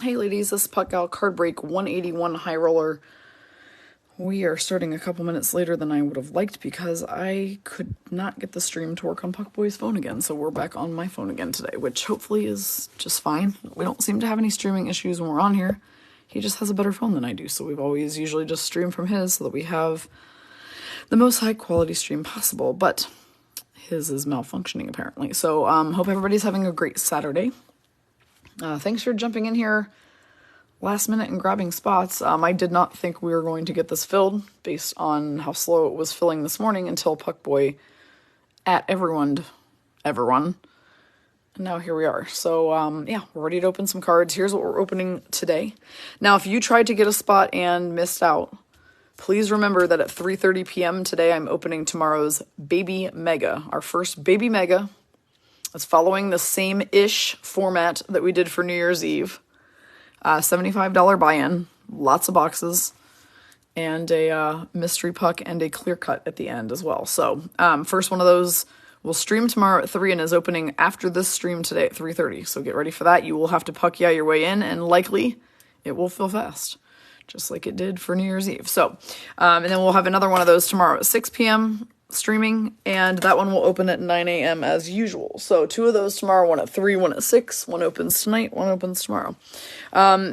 Hey ladies, this is Puck Gal card break 181 high roller. We are starting a couple minutes later than I would have liked because I could not get the stream to work on Puck Boy's phone again, so we're back on my phone again today, which hopefully is just fine. We don't seem to have any streaming issues when we're on here. He just has a better phone than I do, so we've always usually just streamed from his so that we have the most high quality stream possible, but his is malfunctioning apparently. So hope everybody's having a great Saturday. Thanks for jumping in here last minute and grabbing spots. I did not think we were going to get this filled based on how slow it was filling this morning until Puckboy at everyone. And now here we are. So yeah, we're ready to open some cards. Here's what we're opening today. Now, if you tried to get a spot and missed out, please remember that at 3:30 p.m. today, I'm opening tomorrow's Baby Mega, our first Baby Mega. It's following the same-ish format that we did for New Year's Eve. $75 buy-in, lots of boxes, and a mystery puck and a clear cut at the end as well. So first one of those will stream tomorrow at 3 and is opening after this stream today at 3:30. So get ready for that. You will have to puck your way in, and likely it will fill fast, just like it did for New Year's Eve. So, and then we'll have another one of those tomorrow at 6 p.m. streaming, and that one will open at 9 a.m. as usual. So 2 of those tomorrow, 1 at 3, 1 at 6, 1 opens tonight, 1 opens tomorrow.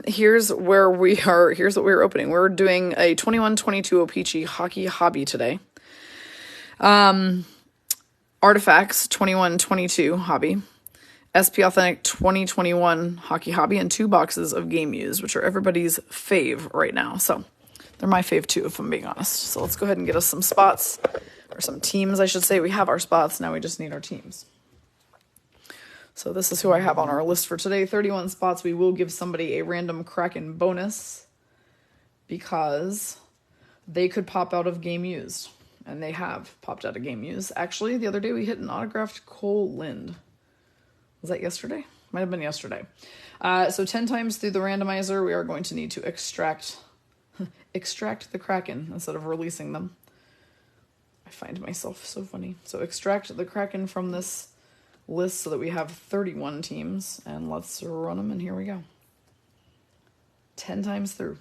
Here's what we're opening. We're doing a 21-22 O-Pee-Chee hockey hobby today. Artifacts 21-22 hobby. SP Authentic 2021 hockey hobby, and 2 boxes of game used, which are everybody's fave right now. So they're my fave too, if I'm being honest. So let's go ahead and get us some spots. Or some teams, I should say. We have our spots, now we just need our teams. So this is who I have on our list for today. 31 spots. We will give somebody a random Kraken bonus because they could pop out of game used. And they have popped out of game used. Actually, the other day we hit an autographed Cole Lind. Was that yesterday? Might have been yesterday. So 10 times through the randomizer, we are going to need to extract the Kraken instead of releasing them. I find myself so funny. So extract the Kraken from this list so that we have 31 teams, and let's run them, and here we go. 10 times through.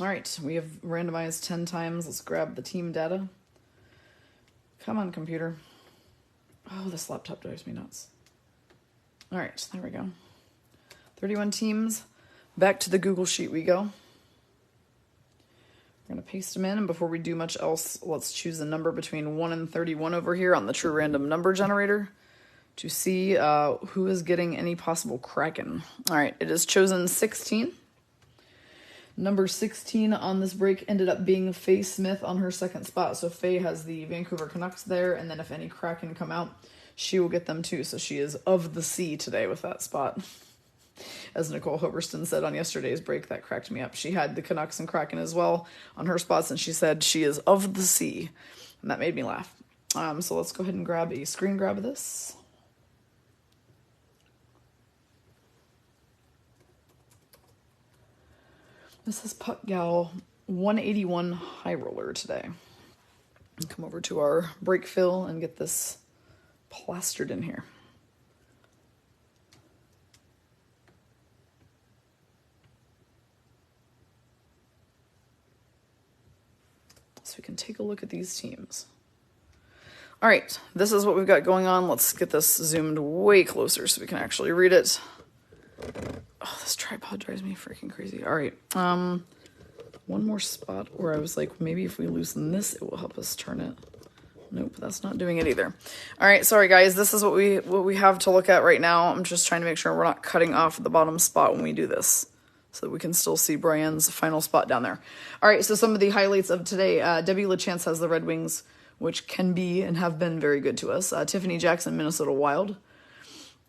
All right, we have randomized 10 times. Let's grab the team data. Come on, computer. Oh, this laptop drives me nuts. All right, there we go. 31 teams. Back to the Google Sheet we go. We're going to paste them in, and before we do much else, let's choose a number between 1 and 31 over here on the True Random Number Generator to see who is getting any possible Kraken. All right, it is chosen 16. Number 16 on this break ended up being Faye Smith on her second spot. So Faye has the Vancouver Canucks there, and then if any Kraken come out, she will get them too. So she is of the sea today with that spot. As Nicole Hoberston said on yesterday's break, that cracked me up. She had the Canucks and Kraken as well on her spots, and she said she is of the sea. And that made me laugh. So let's go ahead and grab a screen grab of this. This is Puck Gal 181 high roller today. Come over to our break fill and get this plastered in here. So we can take a look at these teams. All right, this is what we've got going on. Let's get this zoomed way closer so we can actually read it. Oh, this tripod drives me freaking crazy. All right. One more spot where I was like, maybe if we loosen this, it will help us turn it. Nope, that's not doing it either. All right, sorry guys. This is what we have to look at right now. I'm just trying to make sure we're not cutting off the bottom spot when we do this, so that we can still see Brian's final spot down there. All right, so some of the highlights of today. Debbie LaChance has the Red Wings, which can be and have been very good to us. Tiffany Jackson, Minnesota Wild.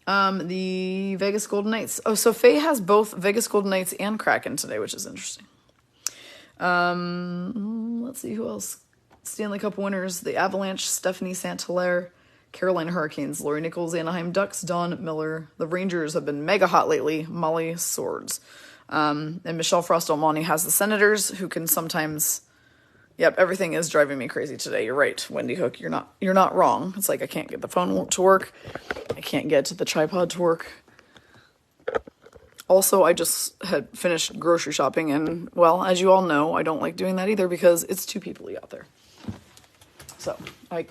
The Vegas Golden Knights. Oh, so Faye has both Vegas Golden Knights and Kraken today, which is interesting. Let's see who else. Stanley Cup winners, the Avalanche, Stephanie Saint-Hilaire, Carolina Hurricanes, Lori Nichols, Anaheim Ducks, Dawn Miller. The Rangers have been mega hot lately, Molly Swords. And Michelle Frost-Almani has the Senators, who can sometimes... Yep, everything is driving me crazy today. You're right, Wendy Hook. You're not wrong. It's like I can't get the phone to work. I can't get the tripod to work. Also, I just had finished grocery shopping, and, well, as you all know, I don't like doing that either because it's too peoply out there. So, I'm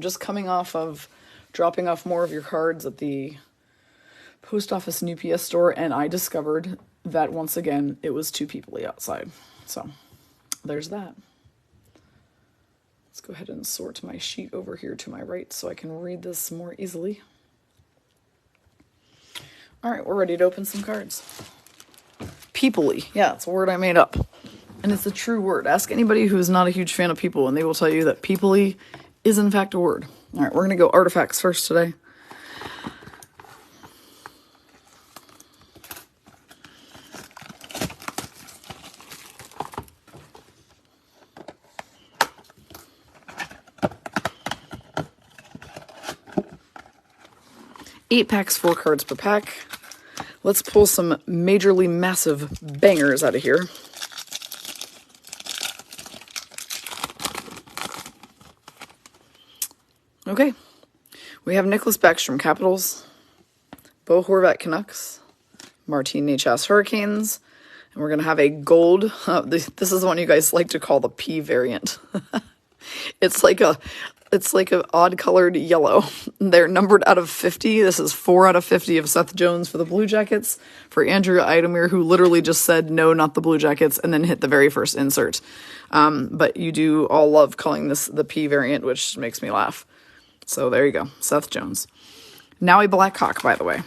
just coming off of dropping off more of your cards at the post office and UPS store, and I discovered that, once again, it was too peoply outside. So, there's that. Let's go ahead and sort my sheet over here to my right so I can read this more easily. All right, we're ready to open some cards. Peoply. Yeah, it's a word I made up. And it's a true word. Ask anybody who's not a huge fan of people, and they will tell you that peoply is, in fact, a word. All right, we're going to go artifacts first today. Eight packs, 4 cards per pack. Let's pull some majorly massive bangers out of here. Okay. We have Nicholas Backstrom Capitals, Bo Horvat Canucks, Martin Necas Hurricanes, and we're going to have a gold. This is the one you guys like to call the P variant. It's like an odd-colored yellow. They're numbered out of 50. This is 4 out of 50 of Seth Jones for the Blue Jackets. For Andrea Idemir, who literally just said, no, not the Blue Jackets, and then hit the very first insert. But you do all love calling this the P variant, which makes me laugh. So there you go, Seth Jones. Now a Blackhawk, by the way.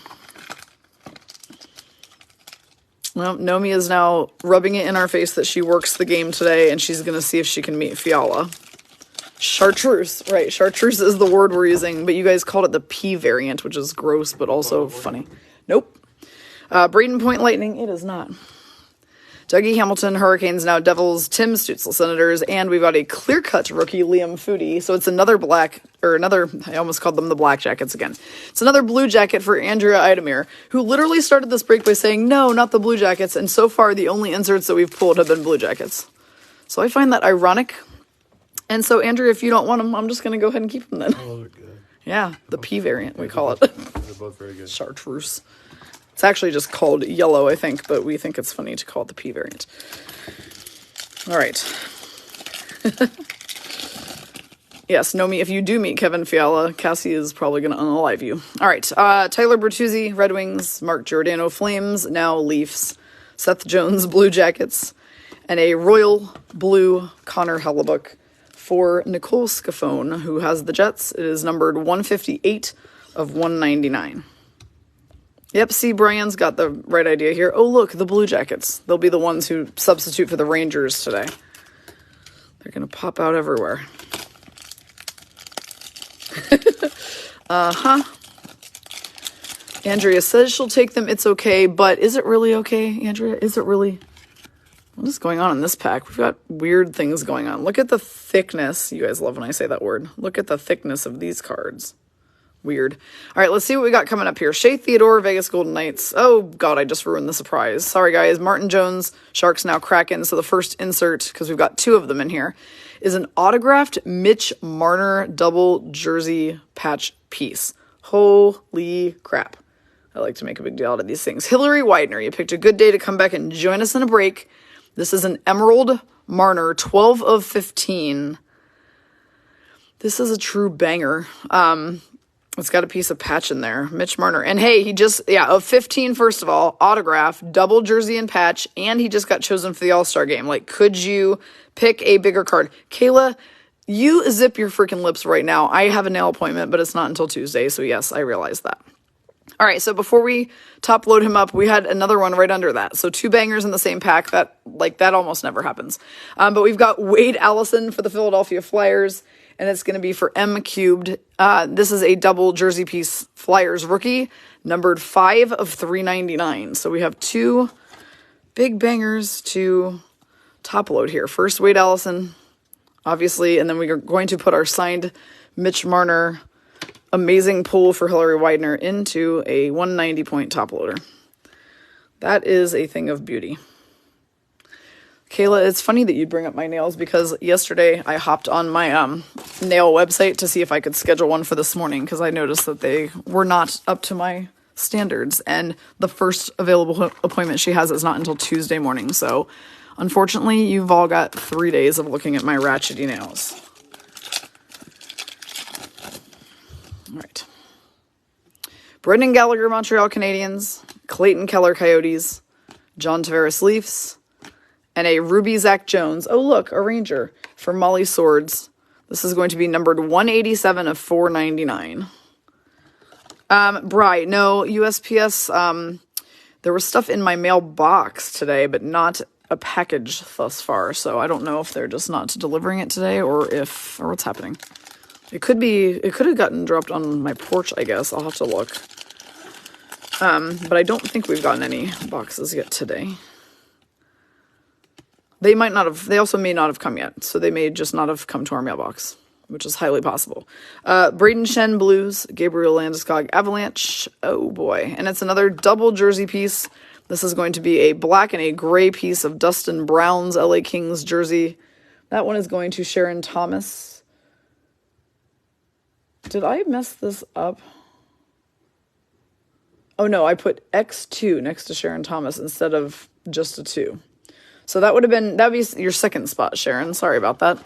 Well, Nomi is now rubbing it in our face that she works the game today, and she's going to see if she can meet Fiala. Chartreuse, right. Chartreuse is the word we're using, but you guys called it the P variant, which is gross, but also funny. Nope. Braden Point Lightning, it is not. Dougie Hamilton, Hurricanes, now Devils, Tim Stützle, Senators, and we've got a clear-cut rookie, Liam Foudy. So it's another I almost called them the Black Jackets again. It's another Blue Jacket for Andrea Idemir, who literally started this break by saying, no, not the Blue Jackets, and so far the only inserts that we've pulled have been Blue Jackets. So I find that ironic. And so, Andrea, if you don't want them, I'm just going to go ahead and keep them then. Oh, they're good. Yeah, the P variant, we call it. They're both very good. Chartreuse. It's actually just called yellow, I think, but we think it's funny to call it the P variant. All right. Yes, Nomi, if you do meet Kevin Fiala, Cassie is probably going to unalive you. All right. Tyler Bertuzzi, Red Wings, Mark Giordano, Flames, now Leafs, Seth Jones, Blue Jackets, and a royal blue Connor Hellebuck for Nicole Scafone, who has the Jets. It is numbered 158 of 199. Yep, see, Brian's got the right idea here. Oh, look, the Blue Jackets. They'll be the ones who substitute for the Rangers today. They're going to pop out everywhere. Andrea says she'll take them. It's okay, but is it really okay, Andrea? Is it really? What is going on in this pack? We've got weird things going on. Look at the thickness. You guys love when I say that word. Look at the thickness of these cards. Weird. All right, let's see what we got coming up here. Shea Theodore, Vegas Golden Knights. Oh, God, I just ruined the surprise. Sorry, guys. Martin Jones, Sharks now Kraken. So the first insert, because we've got 2 of them in here, is an autographed Mitch Marner double jersey patch piece. Holy crap. I like to make a big deal out of these things. Hillary Widener, you picked a good day to come back and join us in a break. This is an Emerald Marner, 12 of 15. This is a true banger. It's got a piece of patch in there. Mitch Marner. And hey, he just, of 15, first of all, autograph, double jersey and patch, and he just got chosen for the All-Star game. Like, could you pick a bigger card? Kayla, you zip your freaking lips right now. I have a nail appointment, but it's not until Tuesday, so yes, I realize that. All right, so before we top load him up, we had another one right under that. So 2 bangers in the same pack. That almost never happens. But we've got Wade Allison for the Philadelphia Flyers, and it's going to be for M Cubed. This is a double jersey piece Flyers rookie, numbered 5 of 399. So we have 2 big bangers to top load here. First, Wade Allison, obviously, and then we are going to put our signed Mitch Marner amazing pull for Hillary Widener into a 190 point top loader. That is a thing of beauty. Kayla, it's funny that you bring up my nails because yesterday I hopped on my nail website to see if I could schedule one for this morning because I noticed that they were not up to my standards, and the first available appointment she has is not until Tuesday morning. So unfortunately, you've all got 3 days of looking at my ratchety nails. All right. Brendan Gallagher, Montreal Canadiens, Clayton Keller Coyotes, John Tavares Leafs, and a Ruby Zach Jones. Oh, look, a Ranger for Molly Swords. This is going to be numbered 187 of 499. Bri, no, USPS, there was stuff in my mailbox today, but not a package thus far, so I don't know if they're just not delivering it today or what's happening. It could have gotten dropped on my porch, I guess. I'll have to look. But I don't think we've gotten any boxes yet today. They also may not have come yet, so they may just not have come to our mailbox, which is highly possible. Braden Shen Blues, Gabriel Landeskog Avalanche. Oh boy. And it's another double jersey piece. This is going to be a black and a gray piece of Dustin Brown's LA Kings jersey. That one is going to Sharon Thomas. Did I mess this up? Oh no, I put X2 next to Sharon Thomas instead of just a 2. So that'd be your second spot, Sharon. Sorry about that.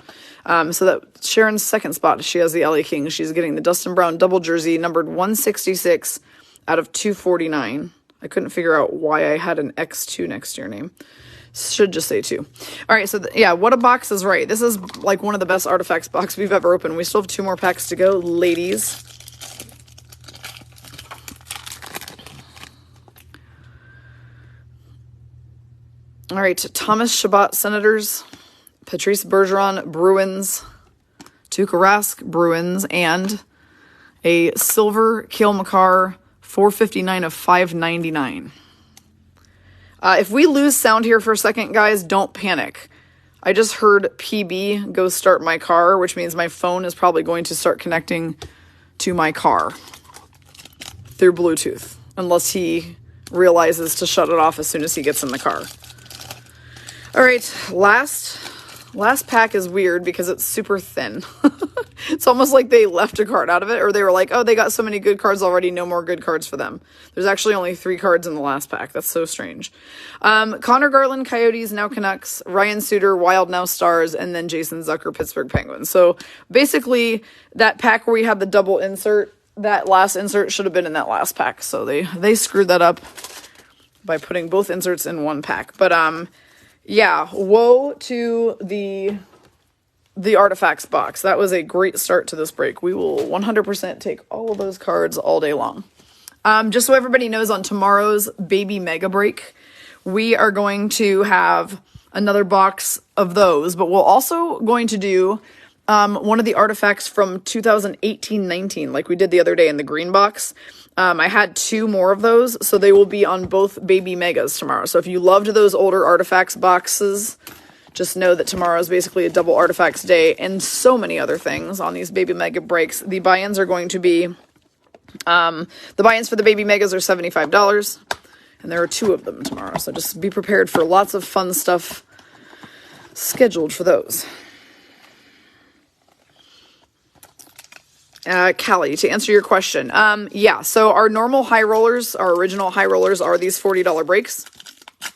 So that Sharon's second spot, she has the LA Kings. She's getting the Dustin Brown double jersey, numbered 166 out of 249. I couldn't figure out why I had an X2 next to your name. Should just say 2. All right, so yeah, what a box is right. This is like one of the best artifacts box we've ever opened. We still have 2 more packs to go, ladies. All right, Thomas Chabot Senators, Patrice Bergeron Bruins, Tuukka Rask Bruins, and a silver Cale Makar 459 of 599. If we lose sound here for a second, guys, don't panic. I just heard PB go start my car, which means my phone is probably going to start connecting to my car through Bluetooth, unless he realizes to shut it off as soon as he gets in the car. All right, last pack is weird because it's super thin. It's almost like they left a card out of it, or they were like, oh, they got so many good cards already, no more good cards for them. There's actually only 3 cards in the last pack. That's so strange. Connor Garland, Coyotes, now Canucks, Ryan Suter, Wild, now Stars, and then Jason Zucker, Pittsburgh Penguins. So basically, that pack where we had the double insert, that last insert should have been in that last pack. So they screwed that up by putting both inserts in one pack. But yeah, woe to the artifacts box. That was a great start to this break. We will 100% take all of those cards all day long. Just so everybody knows, on tomorrow's Baby Mega Break, we are going to have another box of those, but we're also going to do one of the artifacts from 2018-19, like we did the other day in the green box. I had 2 more of those, so they will be on both Baby Megas tomorrow. So if you loved those older artifacts boxes, just know that tomorrow is basically a double artifacts day and so many other things on these Baby Mega breaks. The buy-ins are going to be, the buy-ins for the Baby Megas are $75, and there are 2 of them tomorrow. So just be prepared for lots of fun stuff scheduled for those. Callie, to answer your question, yeah, so our normal high rollers, our original high rollers, are these $40 breaks,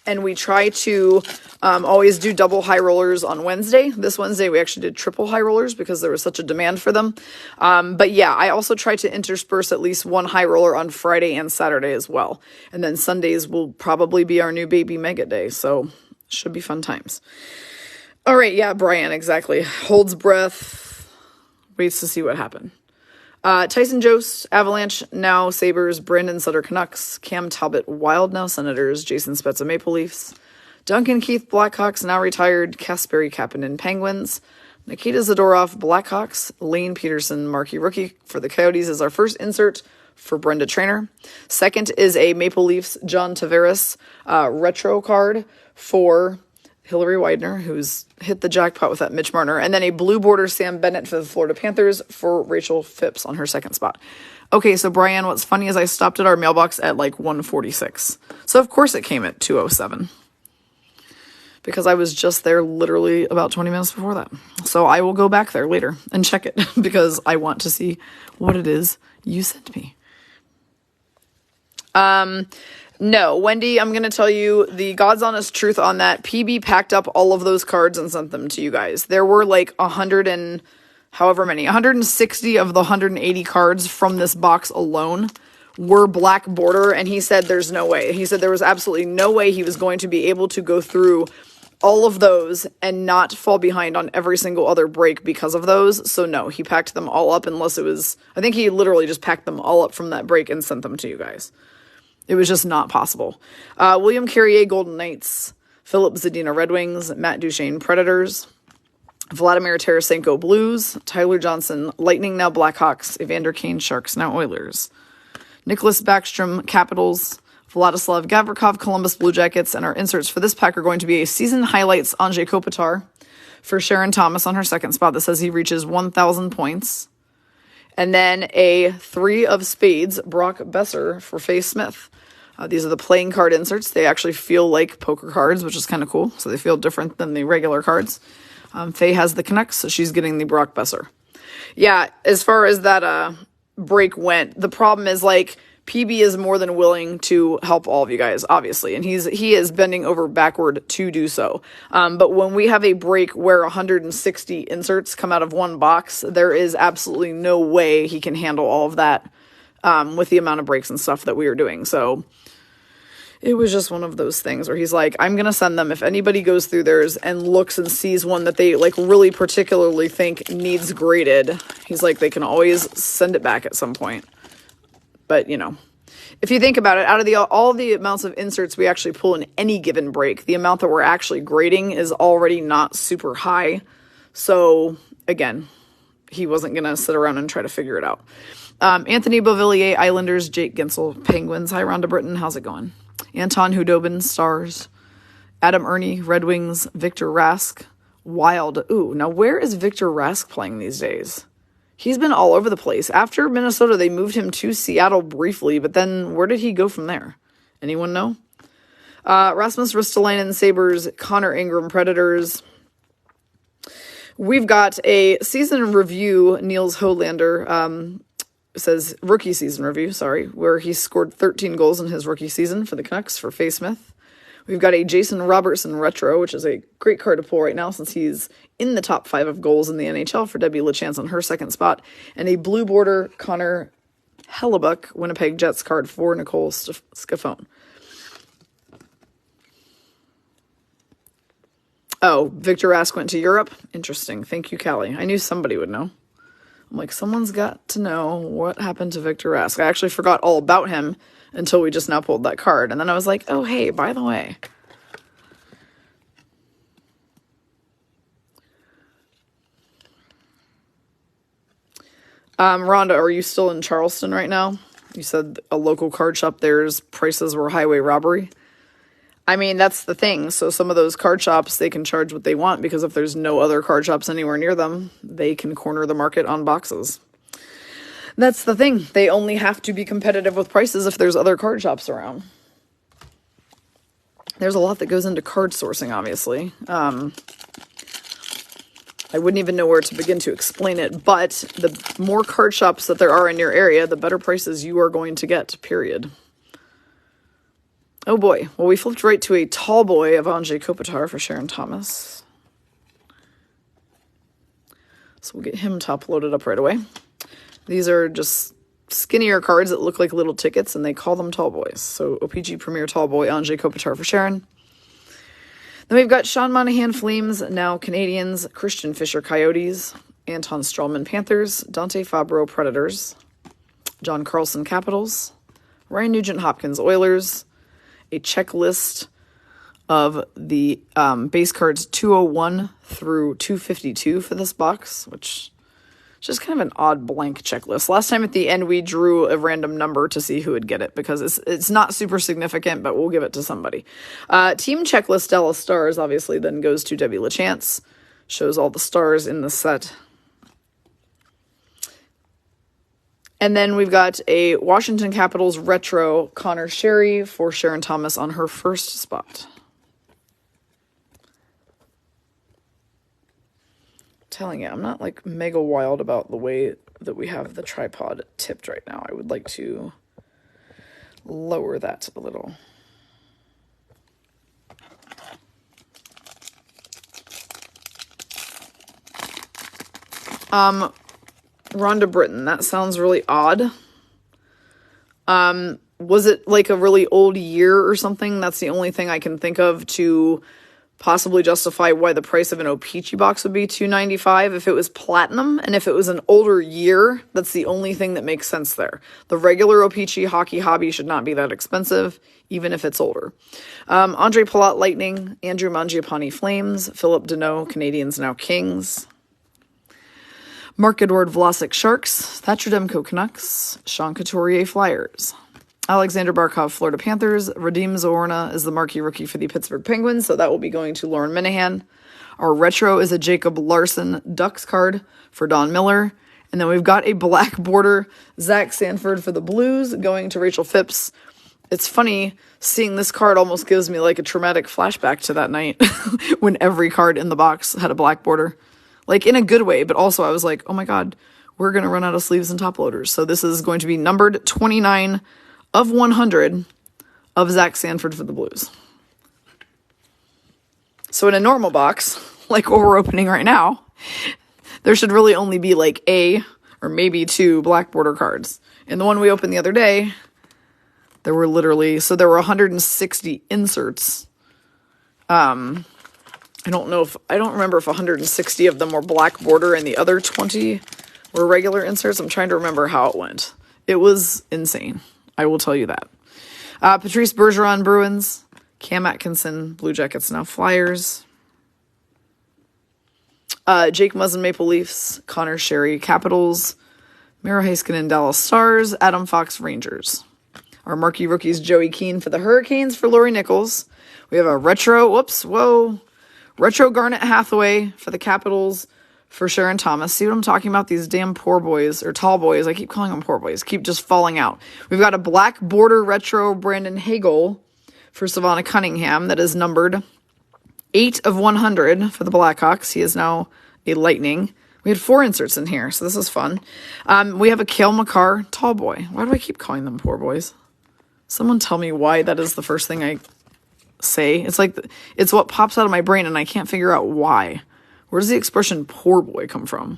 and we try to always do double high rollers on Wednesday. This Wednesday, we actually did triple high rollers because there was such a demand for them. But yeah, I also try to intersperse at least 1 high roller on Friday and Saturday as well, and then Sundays will probably be our new Baby Mega Day, so should be fun times. All right, yeah, Brian, exactly. Holds breath, waits to see what happened. Tyson Jost, Avalanche, now Sabres, Brandon Sutter, Canucks, Cam Talbot, Wild, now Senators, Jason Spezza, Maple Leafs, Duncan Keith, Blackhawks, now retired, Kasperi Kapanen, Penguins, Nikita Zadorov, Blackhawks, Lane Peterson, Marquee Rookie for the Coyotes is our first insert for Brenda Trainer. Second is a Maple Leafs, John Tavares, retro card for Hillary Widener, who's hit the jackpot with that Mitch Marner, and then a blue border Sam Bennett for the Florida Panthers for Rachel Phipps on her second spot. Okay, so Brian, what's funny is I stopped at our mailbox at like 1:46. So of course it came at 2:07. Because I was just there literally about 20 minutes before that. So I will go back there later and check it because I want to see what it is you sent me. No, Wendy, I'm going to tell you the God's honest truth on that. PB packed up all of those cards and sent them to you guys. There were like 160 of the 180 cards from this box alone were black border, and he said there's no way. He said there was absolutely no way he was going to be able to go through all of those and not fall behind on every single other break because of those. So no, he packed them all up unless it was, I think he literally just packed them all up from that break and sent them to you guys. It was just not possible. William Carrier, Golden Knights, Philip Zadina, Red Wings, Matt Duchene, Predators, Vladimir Tarasenko, Blues, Tyler Johnson, Lightning, now Blackhawks, Evander Kane, Sharks, now Oilers, Nicholas Backstrom, Capitals, Vladislav Gavrikov, Columbus Blue Jackets, and our inserts for this pack are going to be a season highlights Anze Kopitar for Sharon Thomas on her second spot that says he reaches 1,000 points. And then a 3 of spades, Brock Besser for Faye Smith. These are the playing card inserts. They actually feel like poker cards, which is kind of cool. So they feel different than the regular cards. Faye has the Canucks, so she's getting the Brock Besser. Yeah, as far as that break went, the problem is like PB is more than willing to help all of you guys, obviously, and he is bending over backward to do so. But when we have a break where 160 inserts come out of one box, there is absolutely no way he can handle all of that with the amount of breaks and stuff that we are doing. So it was just one of those things where he's like, I'm going to send them. If anybody goes through theirs and looks and sees one that they like really particularly think needs graded, he's like, they can always send it back at some point. But, you know, if you think about it, out of all the amounts of inserts we actually pull in any given break, the amount that we're actually grading is already not super high. So, again, he wasn't going to sit around and try to figure it out. Anthony Beauvillier, Islanders, Jake Gensel, Penguins. Hi, Rhonda Britton. How's it going? Anton Hudobin, Stars. Adam Ernie, Red Wings. Victor Rask, Wild. Ooh, now where is Victor Rask playing these days? He's been all over the place. After Minnesota, they moved him to Seattle briefly, but then where did he go from there? Anyone know? Rasmus Ristolainen, Sabres, Connor Ingram, Predators. We've got a season review, Niels Holander, says rookie season review, where he scored 13 goals in his rookie season for the Canucks for Faye Smith. We've got a Jason Robertson retro, which is a great card to pull right now since he's in the top 5 of goals in the NHL for Debbie LaChance on her second spot. And a blue border Connor Hellebuck Winnipeg Jets card for Nicole Scafone. Oh, Victor Rask went to Europe? Interesting. Thank you, Callie. I knew somebody would know. I'm like, someone's got to know what happened to Victor Rask. I actually forgot all about him until we just now pulled that card. And then I was like, oh, hey, by the way. Rhonda, are you still in Charleston right now? You said a local card shop, there's prices were highway robbery. I mean, that's the thing. So some of those card shops, they can charge what they want because if there's no other card shops anywhere near them, they can corner the market on boxes. That's the thing. They only have to be competitive with prices if there's other card shops around. There's a lot that goes into card sourcing, obviously. I wouldn't even know where to begin to explain it, but the more card shops that there are in your area, the better prices you are going to get, period. Oh boy. Well, we flipped right to a tall boy of Anze Kopitar for Sharon Thomas. So we'll get him top loaded up right away. These are just skinnier cards that look like little tickets, and they call them tall boys. So O-Pee-Chee Premier Tall Boy, Anze Kopitar for Sharon. Then we've got Sean Monahan Flames, now Canadians, Christian Fisher Coyotes, Anton Strawman Panthers, Dante Fabro Predators, John Carlson Capitals, Ryan Nugent Hopkins Oilers, a checklist of the base cards 201 through 252 for this box, which Just kind of an odd blank checklist. Last time at the end, we drew a random number to see who would get it because it's not super significant, but we'll give it to somebody. Team checklist Dallas Stars obviously then goes to Debbie LaChance. Shows all the stars in the set. And then we've got a Washington Capitals retro Connor Sherry for Sharon Thomas on her first spot. Telling you, I'm not like mega wild about the way that we have the tripod tipped right now. I would like to lower that a little. Rhonda Britton, that sounds really odd. Was it like a really old year or something? That's the only thing I can think of to possibly justify why the price of an O-Pee-Chee box would be $2.95 if it was platinum, and if it was an older year, that's the only thing that makes sense there. The regular O-Pee-Chee hockey hobby should not be that expensive, even if it's older. Andre Palat Lightning, Andrew Mangiapane Flames, Philip Deneau Canadiens Now Kings, Marc-Edouard Vlasic Sharks, Thatcher Demko Canucks, Sean Couturier Flyers, Alexander Barkov, Florida Panthers. Radim Zohorna is the marquee rookie for the Pittsburgh Penguins, so that will be going to Lauren Minahan. Our retro is a Jacob Larson Ducks card for Don Miller. And then we've got a black border Zach Sanford for the Blues going to Rachel Phipps. It's funny, seeing this card almost gives me like a traumatic flashback to that night when every card in the box had a black border. Like in a good way, but also I was like, oh my god, we're going to run out of sleeves and top loaders. So this is going to be numbered 29 of 100 of Zach Sanford for the Blues. So in a normal box, like what we're opening right now, there should really only be like a or maybe 2 black border cards. In the one we opened the other day, there were 160 inserts. I don't remember if 160 of them were black border and the other 20 were regular inserts. I'm trying to remember how it went. It was insane. I will tell you that. Patrice Bergeron, Bruins. Cam Atkinson, Blue Jackets Now Flyers. Jake Muzzin, Maple Leafs. Connor Sherry, Capitals. Miro Heiskanen, Dallas Stars. Adam Fox, Rangers. Our marquee rookies, Joey Keane for the Hurricanes for Lori Nichols. We have a retro Garnet Hathaway for the Capitals for Sharon Thomas. See what I'm talking about? These damn poor boys, or tall boys, I keep calling them poor boys, keep just falling out. We've got a black border retro Brandon Hagel for Savannah Cunningham that is numbered 8 of 100 for the Blackhawks. He is now a Lightning. We had 4 inserts in here, so this is fun. We have a Cale Makar tall boy. Why do I keep calling them poor boys? Someone tell me why that is the first thing I say. It's like, it's what pops out of my brain and I can't figure out why. Where does the expression poor boy come from?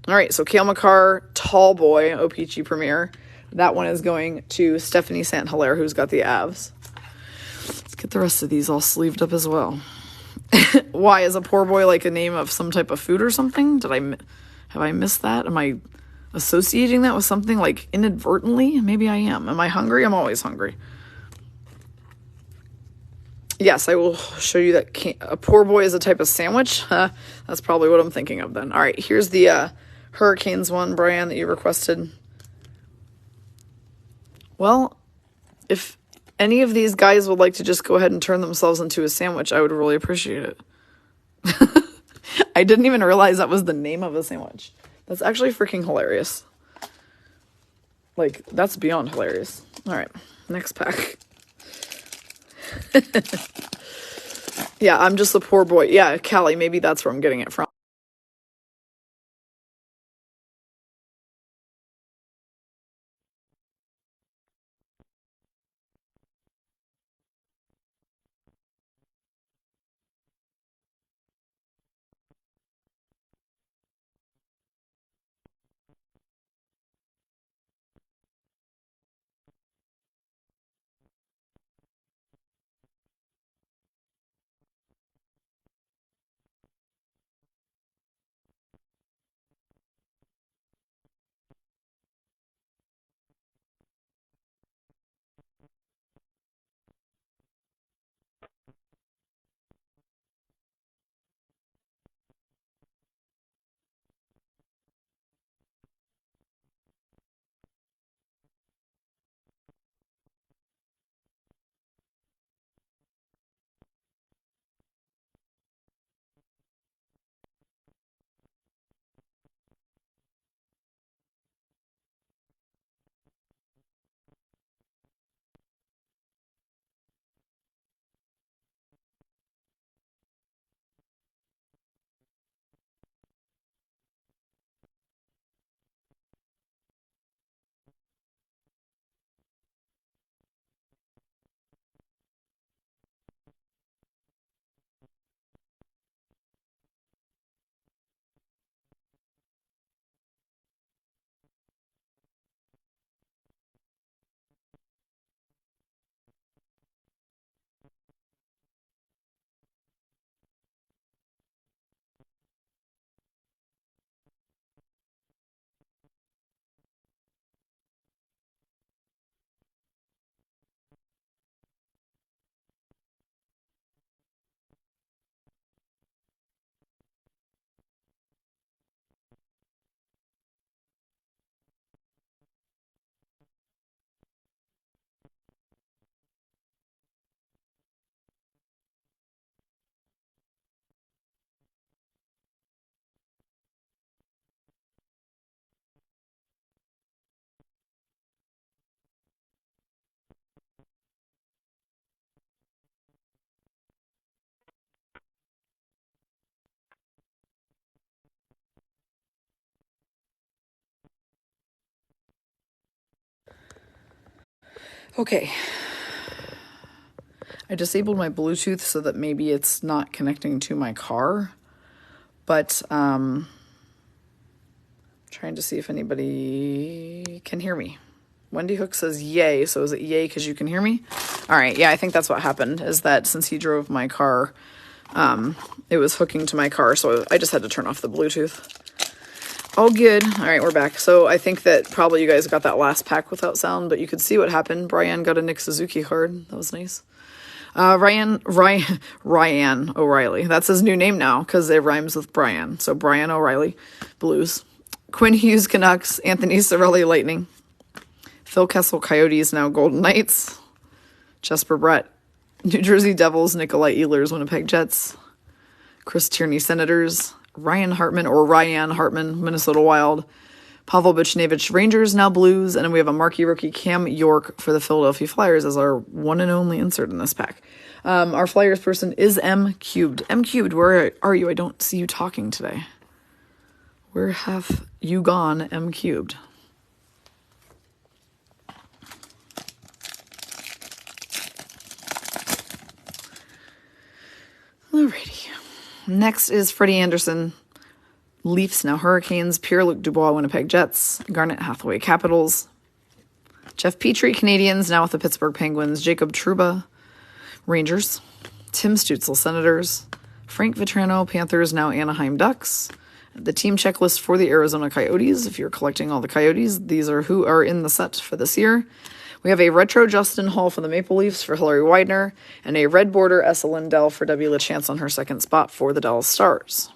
All right, so Cale Makar, tall boy, O-Pee-Chee Premier. That one is going to Stephanie St-Hilaire, who's got the Avs. Let's get the rest of these all sleeved up as well. Why, is a poor boy like a name of some type of food or something? Have I missed that? Am I associating that with something like inadvertently? Maybe I am. Am I hungry? I'm always hungry. Yes, I will show you that a poor boy is a type of sandwich. That's probably what I'm thinking of then. All right, here's the Hurricanes one, Brian, that you requested. Well, if any of these guys would like to just go ahead and turn themselves into a sandwich, I would really appreciate it. I didn't even realize that was the name of a sandwich. That's actually freaking hilarious. Like, that's beyond hilarious. All right, next pack. Yeah, I'm just a poor boy. Yeah, Callie, maybe that's where I'm getting it from. Okay. I disabled my Bluetooth so that maybe it's not connecting to my car. But trying to see if anybody can hear me. Wendy Hook says yay, so is it yay because you can hear me? All right, yeah, I think that's what happened, is that since he drove my car, it was hooking to my car, so I just had to turn off the Bluetooth. All good. All right, we're back. So I think that probably you guys got that last pack without sound, but you could see what happened. Brian got a Nick Suzuki card. That was nice. Ryan O'Reilly. That's his new name now because it rhymes with Brian. So Brian O'Reilly, Blues. Quinn Hughes, Canucks. Anthony Cirelli, Lightning. Phil Kessel, Coyotes, now Golden Knights. Jesper Brett, New Jersey Devils. Nikolai Ehlers, Winnipeg Jets. Chris Tierney, Senators. Ryan Hartman, Minnesota Wild. Pavel Buchnevich, Rangers, now Blues. And then we have a marquee rookie, Cam York, for the Philadelphia Flyers as our one and only insert in this pack. Our Flyers person is M Cubed. M Cubed, where are you? I don't see you talking today. Where have you gone, M Cubed? Alrighty. Next is Freddie Anderson. Leafs, now Hurricanes. Pierre-Luc Dubois, Winnipeg Jets. Garnet Hathaway, Capitals. Jeff Petrie, Canadiens, now with the Pittsburgh Penguins. Jacob Trouba, Rangers. Tim Stützle, Senators. Frank Vitrano, Panthers, now Anaheim Ducks. The team checklist for the Arizona Coyotes. If you're collecting all the Coyotes, these are who are in the set for this year. We have a retro Justin Hall for the Maple Leafs for Hillary Widener, and a red border Essa Lindell for Debbie LaChance on her second spot for the Dallas Stars.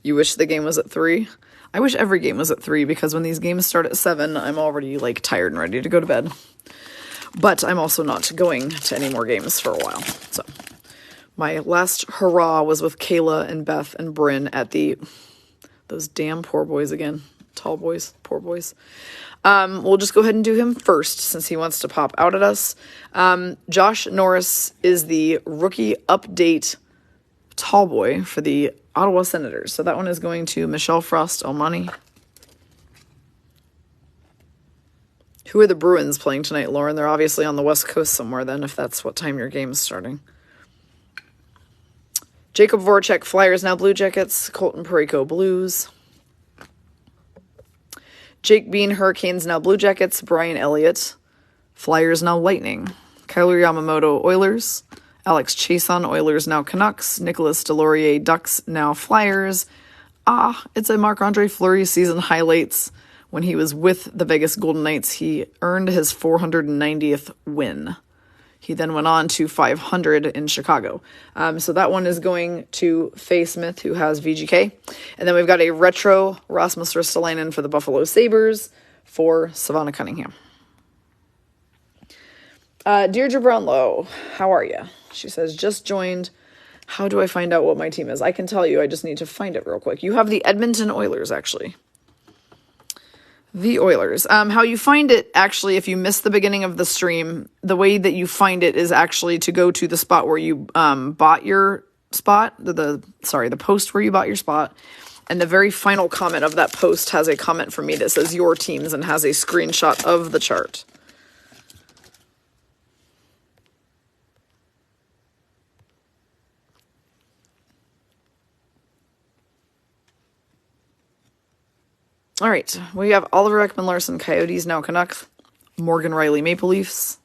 You wish the game was at 3? I wish every game was at 3 because when these games start at 7, I'm already tired and ready to go to bed. But I'm also not going to any more games for a while. So my last hurrah was with Kayla and Beth and Bryn at those damn poor boys again. Tall boys, poor boys. We'll just go ahead and do him first since he wants to pop out at us. Josh Norris is the rookie update tall boy for the Ottawa Senators. So that one is going to Michelle Frost Elmani. Who are the Bruins playing tonight, Lauren? They're obviously on the West Coast somewhere then, if that's what time your game is starting. Jacob Voracek, Flyers, now Blue Jackets. Colton Parayko, Blues. Jake Bean, Hurricanes, now Blue Jackets. Brian Elliott, Flyers, now Lightning. Kyler Yamamoto, Oilers. Alex Chason, Oilers, now Canucks. Nicholas Delorier, Ducks, now Flyers. It's a Marc-Andre Fleury season highlights. When he was with the Vegas Golden Knights, he earned his 490th win. He then went on to 500 in Chicago. So that one is going to Faye Smith, who has VGK. And then we've got a retro Rasmus Ristolainen for the Buffalo Sabres for Savannah Cunningham. Deirdre Brownlow, how are you? She says, just joined. How do I find out what my team is? I can tell you, I just need to find it real quick. You have the Edmonton Oilers, actually. The Oilers. How you find it, actually, if you missed the beginning of the stream, the way that you find it is actually to go to the spot where you bought your spot, the post where you bought your spot, and the very final comment of that post has a comment from me that says your teams and has a screenshot of the chart. All right, we have Oliver Ekman-Larsson, Coyotes, now Canucks. Morgan Riley, Maple Leafs.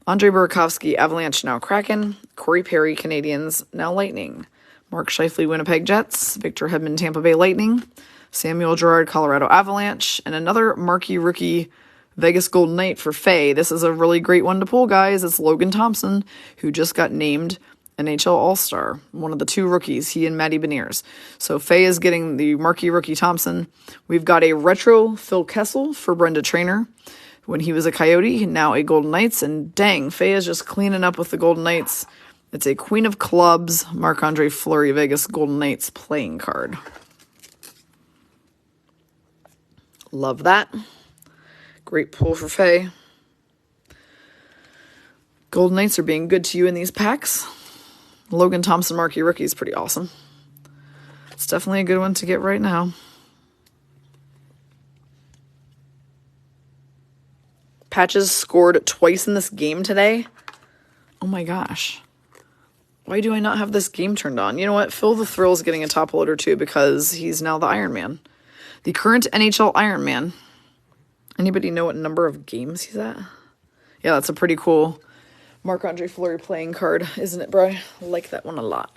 Andre Burakovsky, Avalanche, now Kraken. Corey Perry, Canadiens, now Lightning. Mark Scheifele, Winnipeg Jets. Victor Hedman, Tampa Bay Lightning. Samuel Girard, Colorado Avalanche. And another marquee rookie, Vegas Golden Knight for Faye. This is a really great one to pull, guys. It's Logan Thompson, who just got named NHL All-Star, one of the two rookies, he and Matty Beniers. So Faye is getting the marquee rookie Thompson. We've got a retro Phil Kessel for Brenda Traynor when he was a Coyote, now a Golden Knights. And dang, Faye is just cleaning up with the Golden Knights. It's a Queen of Clubs, Marc-Andre Fleury, Vegas Golden Knights playing card. Love that. Great pull for Faye. Golden Knights are being good to you in these packs. Logan Thompson marquee rookie is pretty awesome. It's definitely a good one to get right now. Patches scored twice in this game today. Oh my gosh. Why do I not have this game turned on? You know what? Phil the Thrill's getting a top loader too because he's now the Iron Man. The current NHL Iron Man. Anybody know what number of games he's at? Yeah, that's a pretty cool Marc-Andre Fleury playing card, isn't it, bro? I like that one a lot.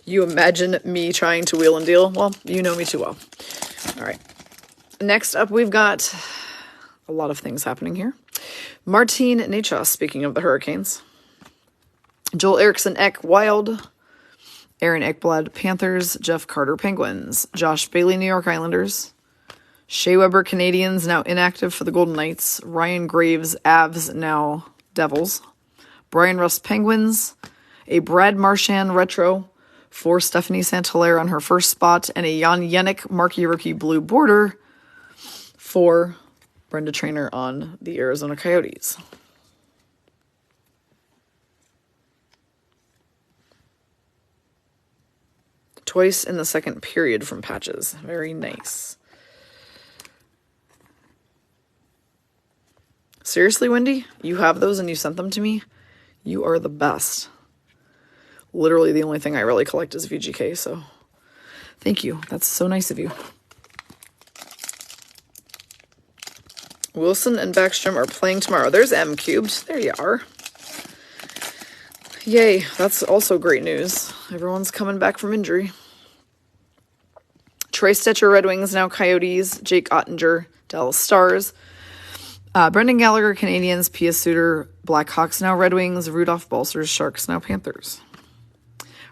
You imagine me trying to wheel and deal? Well, you know me too well. All right. Next up, we've got a lot of things happening here. Martin Necas, speaking of the Hurricanes. Joel Eriksson Ek, Wild. Aaron Ekblad, Panthers. Jeff Carter, Penguins. Josh Bailey, New York Islanders. Shea Weber, Canadiens, now inactive for the Golden Knights. Ryan Graves, Avs, now Devils. Brian Rust, Penguins. A Brad Marchand retro for Stephanie Saint-Hilaire on her first spot. And a Jan Jenik marquee rookie blue border for Brenda Traynor on the Arizona Coyotes. Twice in the second period from Patches. Very nice. Seriously, Wendy? You have those and you sent them to me? You are the best. Literally the only thing I really collect is VGK, so thank you. That's so nice of you. Wilson and Backstrom are playing tomorrow. There's M cubed. There you are. Yay, that's also great news. Everyone's coming back from injury. Troy Stetcher, Red Wings, now Coyotes. Jake Ottinger, Dallas Stars. Brendan Gallagher, Canadiens. Pia Suter, Blackhawks, now Red Wings. Rudolph Balcers, Sharks, now Panthers.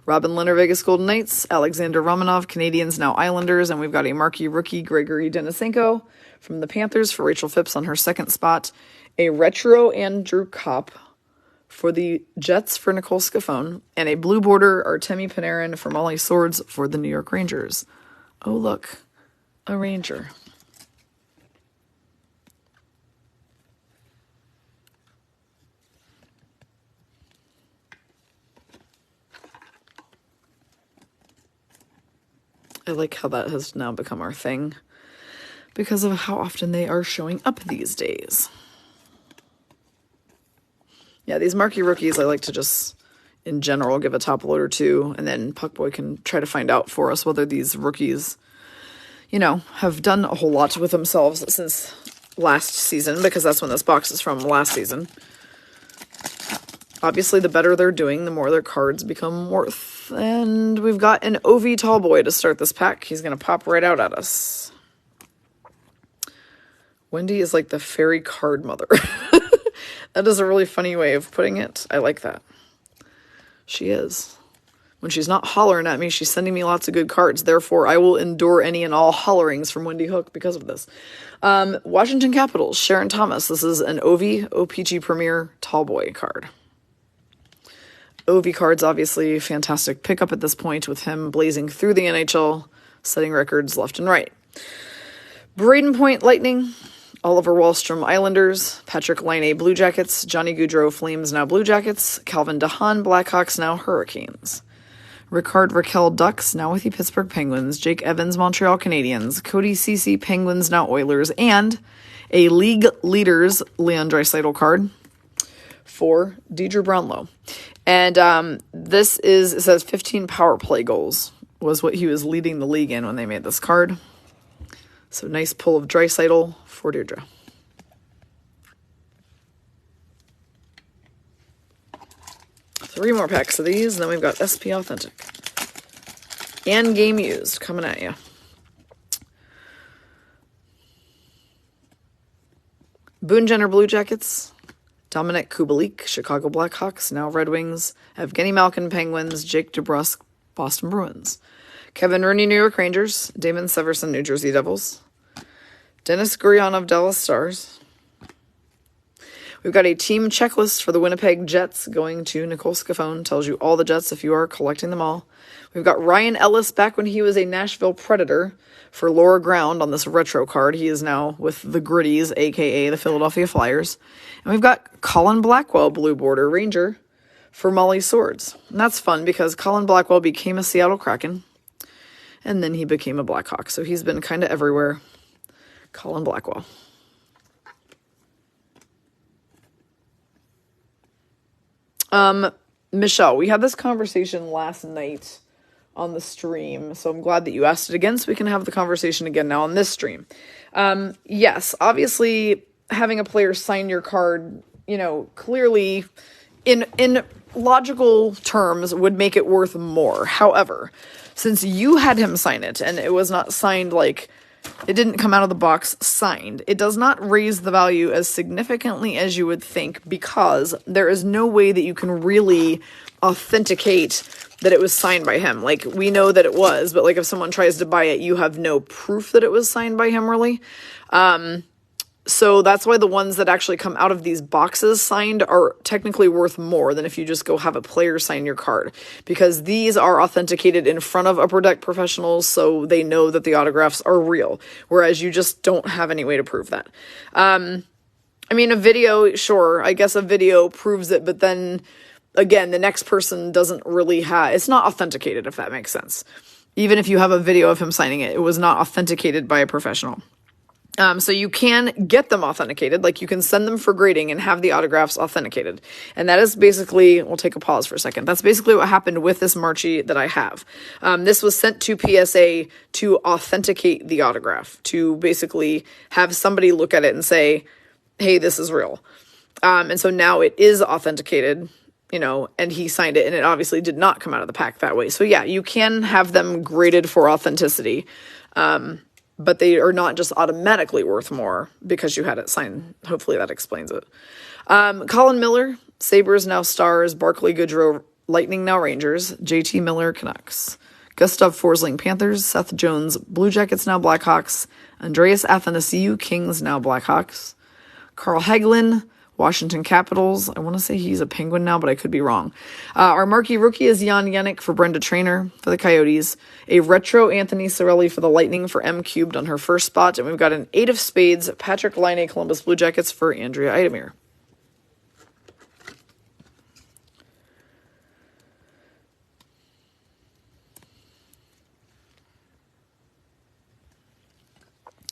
Robin Leonard, Vegas Golden Knights. Alexander Romanov, Canadiens, now Islanders. And we've got a marquee rookie, Gregory Denisenko, from the Panthers for Rachel Phipps on her second spot. A retro Andrew Kopp for the Jets for Nicole Scafone. And a blue border, Artemi Panarin for Molly Swords for the New York Rangers. Oh, look. A Ranger. I like how that has now become our thing because of how often they are showing up these days. Yeah, these marquee rookies, I like to just, in general, give a top loader to, and then Puckboy can try to find out for us whether these rookies, you know, have done a whole lot with themselves since last season, because that's when this box is from, last season. Obviously, the better they're doing, the more their cards become worth. And we've got an OV Tallboy to start this pack. He's going to pop right out at us. Wendy is like the fairy card mother. That is a really funny way of putting it. I like that. She is. When she's not hollering at me, she's sending me lots of good cards. Therefore, I will endure any and all hollerings from Wendy Hook because of this. Washington Capitals, Sharon Thomas. This is an O-Pee-Chee Premier Tallboy card. OV cards, obviously, fantastic pickup at this point with him blazing through the NHL, setting records left and right. Braden Point Lightning, Oliver Wahlstrom Islanders, Patrick Laine Blue Jackets, Johnny Gaudreau Flames, now Blue Jackets, Calvin DeHaan Blackhawks, now Hurricanes. Ricard Raquel Ducks, now with the Pittsburgh Penguins, Jake Evans Montreal Canadiens, Cody Ceci Penguins, now Oilers, and a League Leaders Leon Draisaitl card for Deidre Brownlow. And this is, it says 15 power play goals was what he was leading the league in when they made this card. So nice pull of Draisaitl for Deirdre. Three more packs of these, and then we've got SP Authentic. And Game Used coming at you. Boone Jenner Blue Jackets. Dominic Kubalik, Chicago Blackhawks, now Red Wings. Evgeny Malkin, Penguins. Jake DeBrusk, Boston Bruins. Kevin Rooney, New York Rangers. Damon Severson, New Jersey Devils. Dennis Gurianov, Dallas Stars. We've got a team checklist for the Winnipeg Jets going to Nicole Scafone. Tells you all the Jets if you are collecting them all. We've got Ryan Ellis back when he was a Nashville Predator for Laura Ground on this retro card. He is now with the Gritties, a.k.a. the Philadelphia Flyers. And we've got Colin Blackwell, Blue Border Ranger, for Molly Swords. And that's fun because Colin Blackwell became a Seattle Kraken, and then he became a Blackhawk. So he's been kind of everywhere. Colin Blackwell. Michelle, we had this conversation last night on the stream, so I'm glad that you asked it again so we can have the conversation again now on this stream. Yes, obviously having a player sign your card, clearly in logical terms would make it worth more. However, since you had him sign it and it was not signed it didn't come out of the box signed, it does not raise the value as significantly as you would think because there is no way that you can really authenticate that it was signed by him. We know that it was, but if someone tries to buy it, you have no proof that it was signed by him, really. So that's why the ones that actually come out of these boxes signed are technically worth more than if you just go have a player sign your card, because these are authenticated in front of Upper Deck professionals, so they know that the autographs are real, whereas you just don't have any way to prove that. A video, sure, I guess a video proves it, but then again, the next person doesn't really it's not authenticated, if that makes sense. Even if you have a video of him signing it, it was not authenticated by a professional. So you can get them authenticated, you can send them for grading and have the autographs authenticated. And that is basically, we'll take a pause for a second. That's basically what happened with this Marchie that I have. This was sent to PSA to authenticate the autograph, to basically have somebody look at it and say, hey, this is real. And so now it is authenticated, and he signed it, and it obviously did not come out of the pack that way. So yeah, you can have them graded for authenticity. But they are not just automatically worth more because you had it signed. Hopefully that explains it. Colin Miller, Sabres now Stars, Barclay Goodrow, Lightning now Rangers, JT Miller, Canucks, Gustav Forsling, Panthers, Seth Jones, Blue Jackets now Blackhawks, Andreas Athanasiou, Kings now Blackhawks, Carl Hagelin, Washington Capitals. I want to say he's a Penguin now, but I could be wrong. Our marquee rookie is Jan Yannick for Brenda Traynor for the Coyotes. A retro Anthony Cirelli for the Lightning for M Cubed on her first spot. And we've got an 8 of spades, Patrick Laine, Columbus Blue Jackets for Andrea Idemir.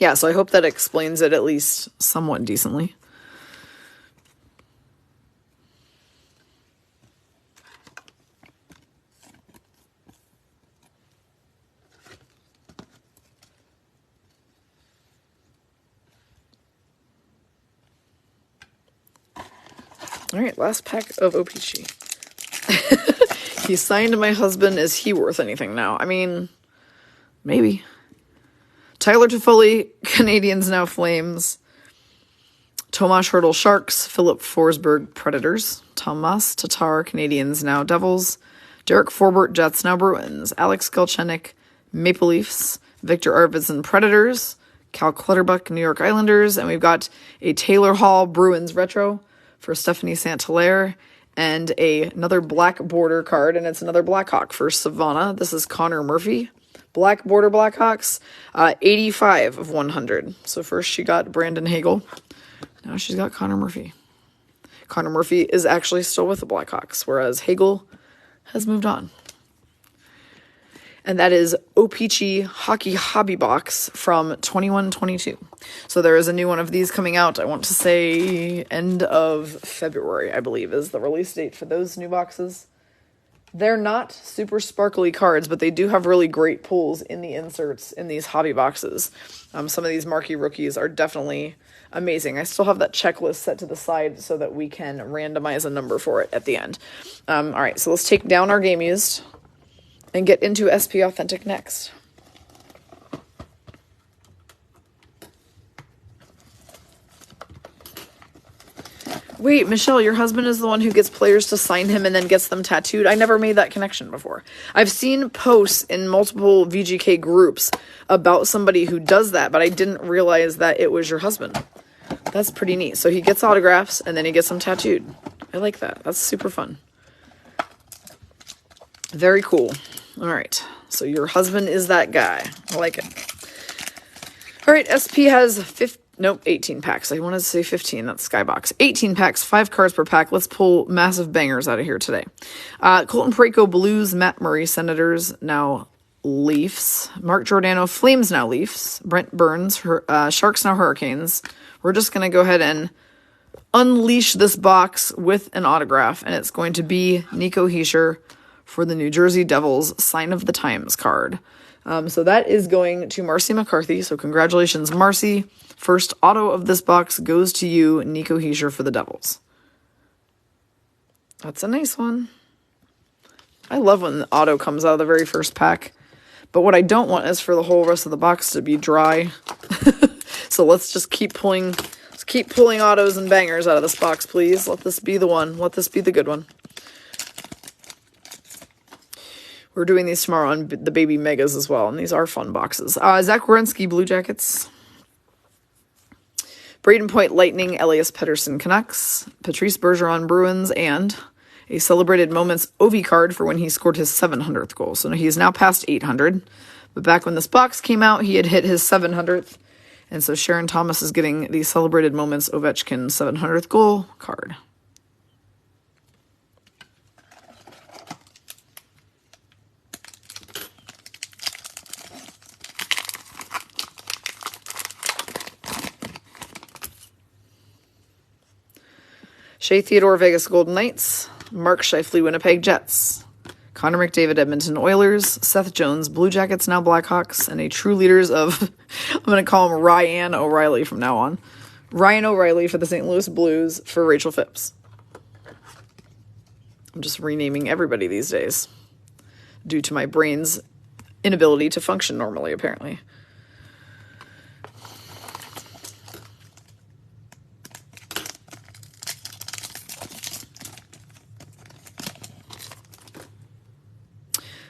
Yeah, so I hope that explains it at least somewhat decently. All right, last pack of O-Pee-Chee. He signed my husband. Is he worth anything now? Maybe. Tyler Toffoli, Canadians now Flames. Tomas Hertl, Sharks. Philip Forsberg, Predators. Tomas Tatar, Canadians now Devils. Derek Forbort, Jets now Bruins. Alex Galchenyuk, Maple Leafs. Victor Arvidsson, Predators. Cal Clutterbuck, New York Islanders. And we've got a Taylor Hall, Bruins retro for Stephanie Saint-Hilaire, and another black border card, and it's another Blackhawk for Savannah. This is Connor Murphy. Black border Blackhawks, 85 of 100. So first she got Brandon Hagel. Now she's got Connor Murphy. Connor Murphy is actually still with the Blackhawks, whereas Hagel has moved on. And that is O-Pee-Chee Hockey Hobby Box from 21-22. So there is a new one of these coming out. I want to say end of February, I believe, is the release date for those new boxes. They're not super sparkly cards, but they do have really great pulls in the inserts in these hobby boxes. Some of these marquee rookies are definitely amazing. I still have that checklist set to the side so that we can randomize a number for it at the end. All right, so let's take down our game used and get into SP Authentic next. Wait, Michelle, your husband is the one who gets players to sign him and then gets them tattooed? I never made that connection before. I've seen posts in multiple VGK groups about somebody who does that, but I didn't realize that it was your husband. That's pretty neat. So he gets autographs and then he gets them tattooed. I like that. That's super fun. Very cool. All right. So your husband is that guy. I like it. All right. SP has 18 packs. I wanted to say 15. That's Skybox. 18 packs, 5 cards per pack. Let's pull massive bangers out of here today. Colton Parayko, Blues. Matt Murray, Senators, now Leafs. Mark Giordano, Flames, now Leafs. Brent Burns, Sharks, now Hurricanes. We're just going to go ahead and unleash this box with an autograph, and it's going to be Nico Hischier for the New Jersey Devils Sign of the Times card. So that is going to Marcy McCarthy. So congratulations, Marcy. First auto of this box goes to you, Nico Hischier for the Devils. That's a nice one. I love when the auto comes out of the very first pack. But what I don't want is for the whole rest of the box to be dry. So let's just keep pulling autos and bangers out of this box, please. Let this be the one. Let this be the good one. We're doing these tomorrow on the Baby Megas as well, and these are fun boxes. Zach Werenski, Blue Jackets. Braden Point, Lightning. Elias Pettersson, Canucks. Patrice Bergeron, Bruins, and a Celebrated Moments OV card for when he scored his 700th goal. So he is now past 800, but back when this box came out, he had hit his 700th, and so Sharon Thomas is getting the Celebrated Moments Ovechkin 700th goal card. Shea Theodore, Vegas Golden Knights. Mark Scheifele, Winnipeg Jets. Connor McDavid, Edmonton Oilers. Seth Jones, Blue Jackets, now Blackhawks. And a true leaders of, I'm going to call him Ryan O'Reilly from now on. Ryan O'Reilly for the St. Louis Blues for Rachel Phipps. I'm just renaming everybody these days due to my brain's inability to function normally, apparently.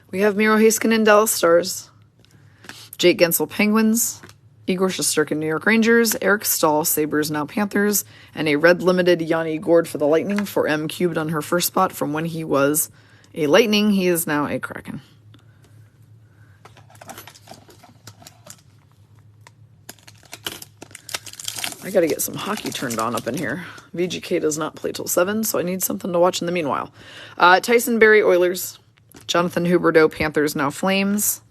We have Miro Heiskanen, Dallas Stars. Jake Gensel, Penguins. Igor Shesterkin, New York Rangers. Eric Stahl, Sabres, now Panthers. And a red limited Yanni Gourde for the Lightning for M cubed on her first spot from when he was a Lightning. He is now a Kraken. I got to get some hockey turned on up in here. VGK does not play till 7, so I need something to watch in the meanwhile. Tyson Barrie, Oilers. Jonathan Huberdeau, Panthers, now Flames.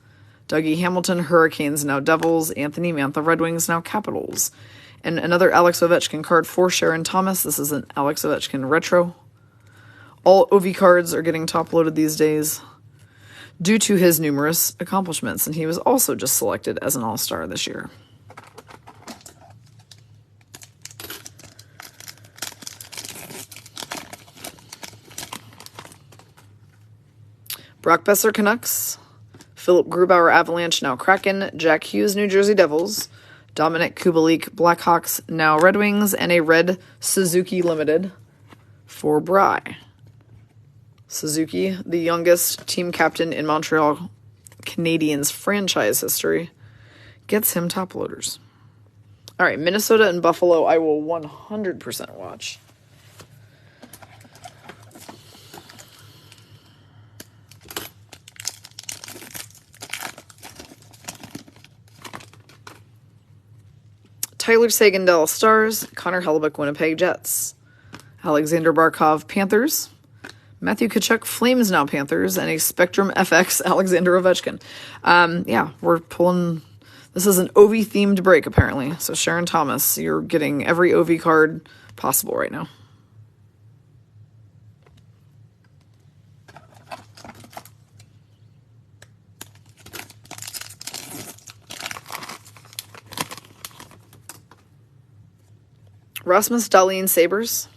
Dougie Hamilton, Hurricanes, now Devils. Anthony Mantha, Red Wings, now Capitals. And another Alex Ovechkin card for Sharon Thomas. This is an Alex Ovechkin retro. All OV cards are getting top-loaded these days due to his numerous accomplishments, and he was also just selected as an All-Star this year. Brock Besser, Canucks. Philip Grubauer, Avalanche, now Kraken. Jack Hughes, New Jersey Devils. Dominic Kubalik, Blackhawks, now Red Wings. And a red Suzuki Limited for Bry. Suzuki, the youngest team captain in Montreal Canadiens franchise history, gets him top loaders. All right, Minnesota and Buffalo, I will 100% watch. Tyler Seguin, Dallas Stars. Connor Hellebuyck, Winnipeg Jets. Alexander Barkov, Panthers. Matthew Tkachuk, Flames, now Panthers. And a Spectrum FX, Alexander Ovechkin. Yeah, we're pulling... This is an OV-themed break, apparently. So Sharon Thomas, you're getting every OV card possible right now. Rasmus Dahlin, Sabres.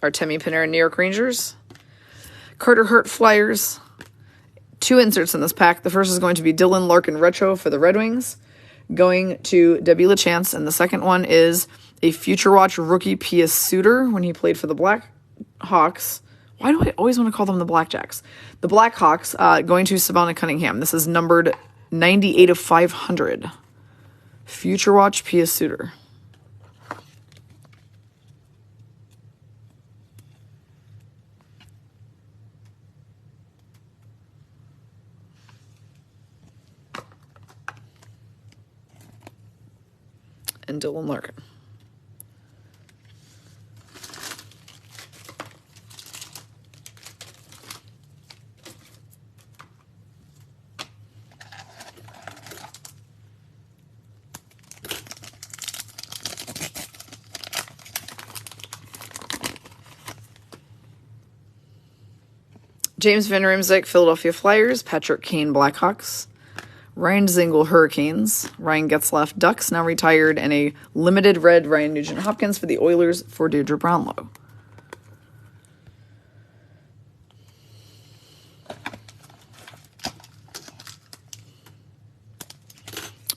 Artemi Panarin, New York Rangers. Carter Hart, Flyers. 2 inserts in this pack. The first is going to be Dylan Larkin Retro for the Red Wings, going to Debbie LaChance, and the second one is a Future Watch rookie Pius Suter when he played for the Blackhawks. Why do I always want to call them the Blackjacks? The Blackhawks, going to Savannah Cunningham. This is numbered 98 of 500. Future Watch Pius Suter. and Dylan Larkin. James Van Riemsdyk, Philadelphia Flyers. Patrick Kane, Blackhawks. Ryan Dzingel, Hurricanes. Ryan Getzlaf, Ducks, now retired. And a limited red Ryan Nugent-Hopkins for the Oilers for Deirdre Brownlow.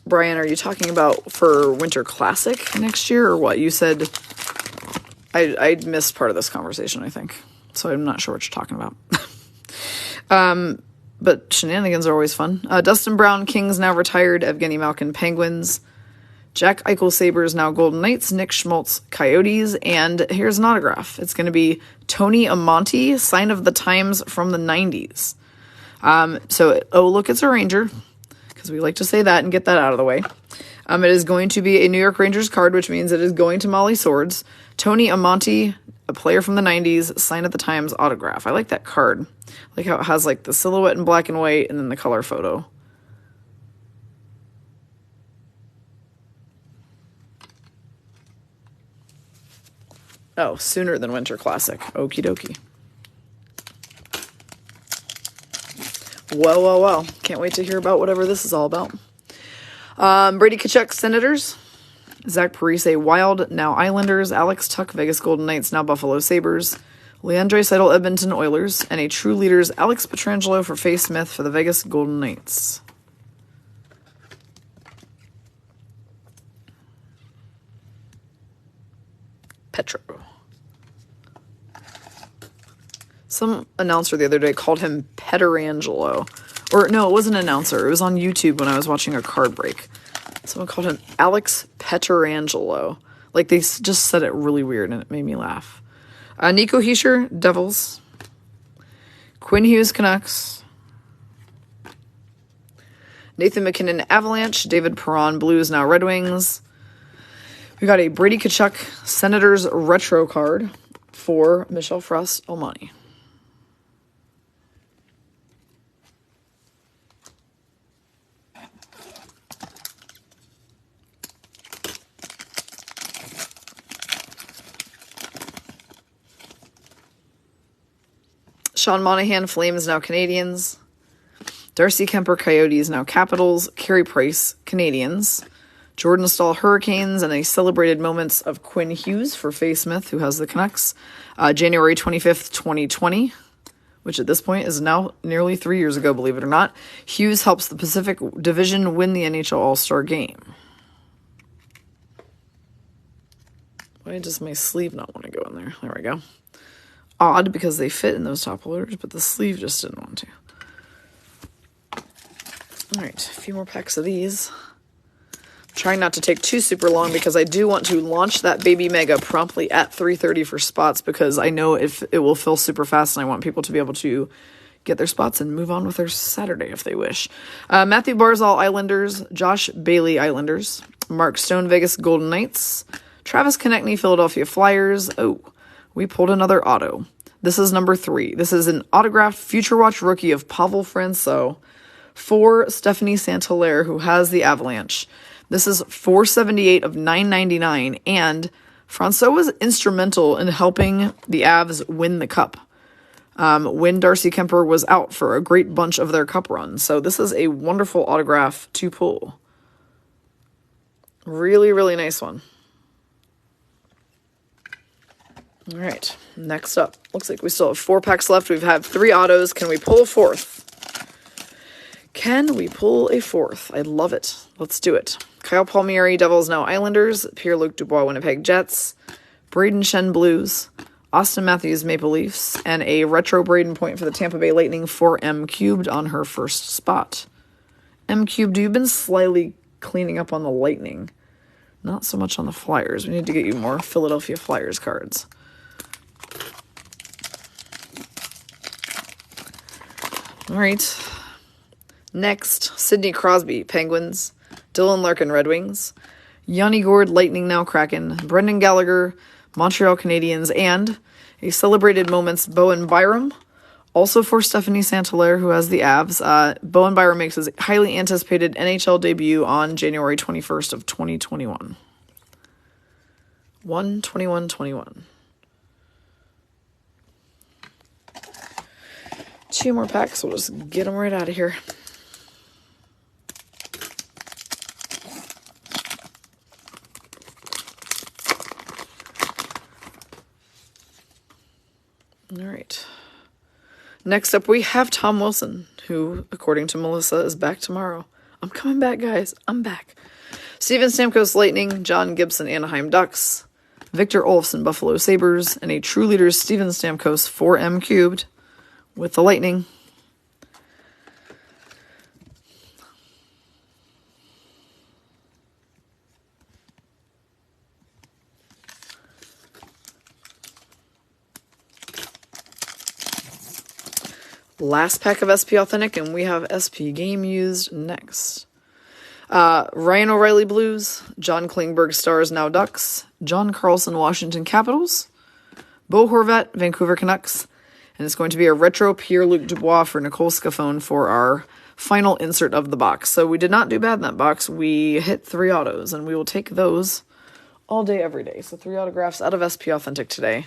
Brian, are you talking about for Winter Classic next year or what? You said I missed part of this conversation, I think. So I'm not sure what you're talking about. But shenanigans are always fun. Dustin Brown, Kings, now retired. Evgeny Malkin, Penguins. Jack Eichel, Sabres, now Golden Knights. Nick Schmaltz, Coyotes. And here's an autograph. It's going to be Tony Amonte, sign of the times from the 90s. Look, it's a Ranger, because we like to say that and get that out of the way. It is going to be a New York Rangers card, which means it is going to Molly Swords. Tony Amonte, a player from the 90s, sign of the times autograph. I like that card. I like how it has like the silhouette in black and white and then the color photo. Oh, sooner than Winter Classic. Okie dokie. Well. Can't wait to hear about whatever this is all about. Brady Tkachuk, Senators. Zach Parise, Wild, now Islanders. Alex Tuck, Vegas Golden Knights, now Buffalo Sabres. Leandre Seidel, Edmonton Oilers. And a True Leaders, Alex Pietrangelo for Faye Smith for the Vegas Golden Knights. Petro. Some announcer the other day called him Peterangelo. Or no, it wasn't an announcer. It was on YouTube when I was watching a card break. Someone called him Alex Peterangelo. Like, they just said it really weird, and it made me laugh. Nico Hischier, Devils. Quinn Hughes, Canucks. Nathan McKinnon, Avalanche. David Perron, Blues, now Red Wings. We got a Brady Tkachuk, Senators retro card for Michelle Frost Almani. Sean Monahan, Flames, now Canadians. Darcy Kemper, Coyotes, now Capitals. Carey Price, Canadians. Jordan Stahl, Hurricanes, and a celebrated moments of Quinn Hughes for Faye Smith, who has the Canucks. January 25th, 2020, which at this point is now nearly 3 years ago, believe it or not. Hughes helps the Pacific Division win the NHL All-Star Game. Why does my sleeve not want to go in there? There we go. Odd, because they fit in those top loaders, but the sleeve just didn't want to. All right, a few more packs of these. Trying not to take too super long because I do want to launch that Baby Mega promptly at 3:30 for spots, because I know if it will fill super fast and I want people to be able to get their spots and move on with their Saturday if they wish. Matthew Barzal, Islanders. Josh Bailey, Islanders. Mark Stone, Vegas Golden Knights. Travis Konechny, Philadelphia Flyers. Oh, we pulled another auto. This is number 3. This is an autographed Future Watch rookie of Pavel Francouz for Stephanie Saint-Hilaire, who has the Avalanche. This is 478 of 999, and Francouz was instrumental in helping the Avs win the Cup when Darcy Kemper was out for a great bunch of their Cup runs. So this is a wonderful autograph to pull. Really, really nice one. All right, next up. Looks like we still have 4 packs left. We've had 3 autos. Can we pull a 4th? Can we pull a 4th? I love it. Let's do it. Kyle Palmieri, Devils, now Islanders. Pierre-Luc Dubois, Winnipeg Jets. Braden Shen, Blues. Austin Matthews, Maple Leafs. And a retro Braden point for the Tampa Bay Lightning for M Cubed on her first spot. M Cubed, you've been slightly cleaning up on the Lightning. Not so much on the Flyers. We need to get you more Philadelphia Flyers cards. All right. Next, Sidney Crosby, Penguins. Dylan Larkin, Red Wings. Yanni Gord, Lightning Now Kraken, Brendan Gallagher, Montreal Canadiens, and a celebrated moments Bowen Byram. Also for Stephanie Santaler, who has the Avs. Bowen Byram makes his highly anticipated NHL debut on January 21st of 2021. 1/21/21. 2 more packs. We'll just get them right out of here. All right. Next up, we have Tom Wilson, who, according to Melissa, is back tomorrow. I'm coming back, guys. I'm back. Steven Stamkos, Lightning. John Gibson, Anaheim Ducks. Victor Olofsson, Buffalo Sabres. And a True Leaders, Steven Stamkos, 4M cubed with the Lightning. Last pack of SP Authentic, and we have SP Game Used next. Ryan O'Reilly Blues, John Klingberg Stars Now Ducks, John Carlson Washington Capitals, Bo Horvat Vancouver Canucks, and it's going to be a retro Pierre-Luc Dubois for Nicole Scafone for our final insert of the box. So we did not do bad in that box. We hit 3 autos, and we will take those all day, every day. So 3 autographs out of SP Authentic today.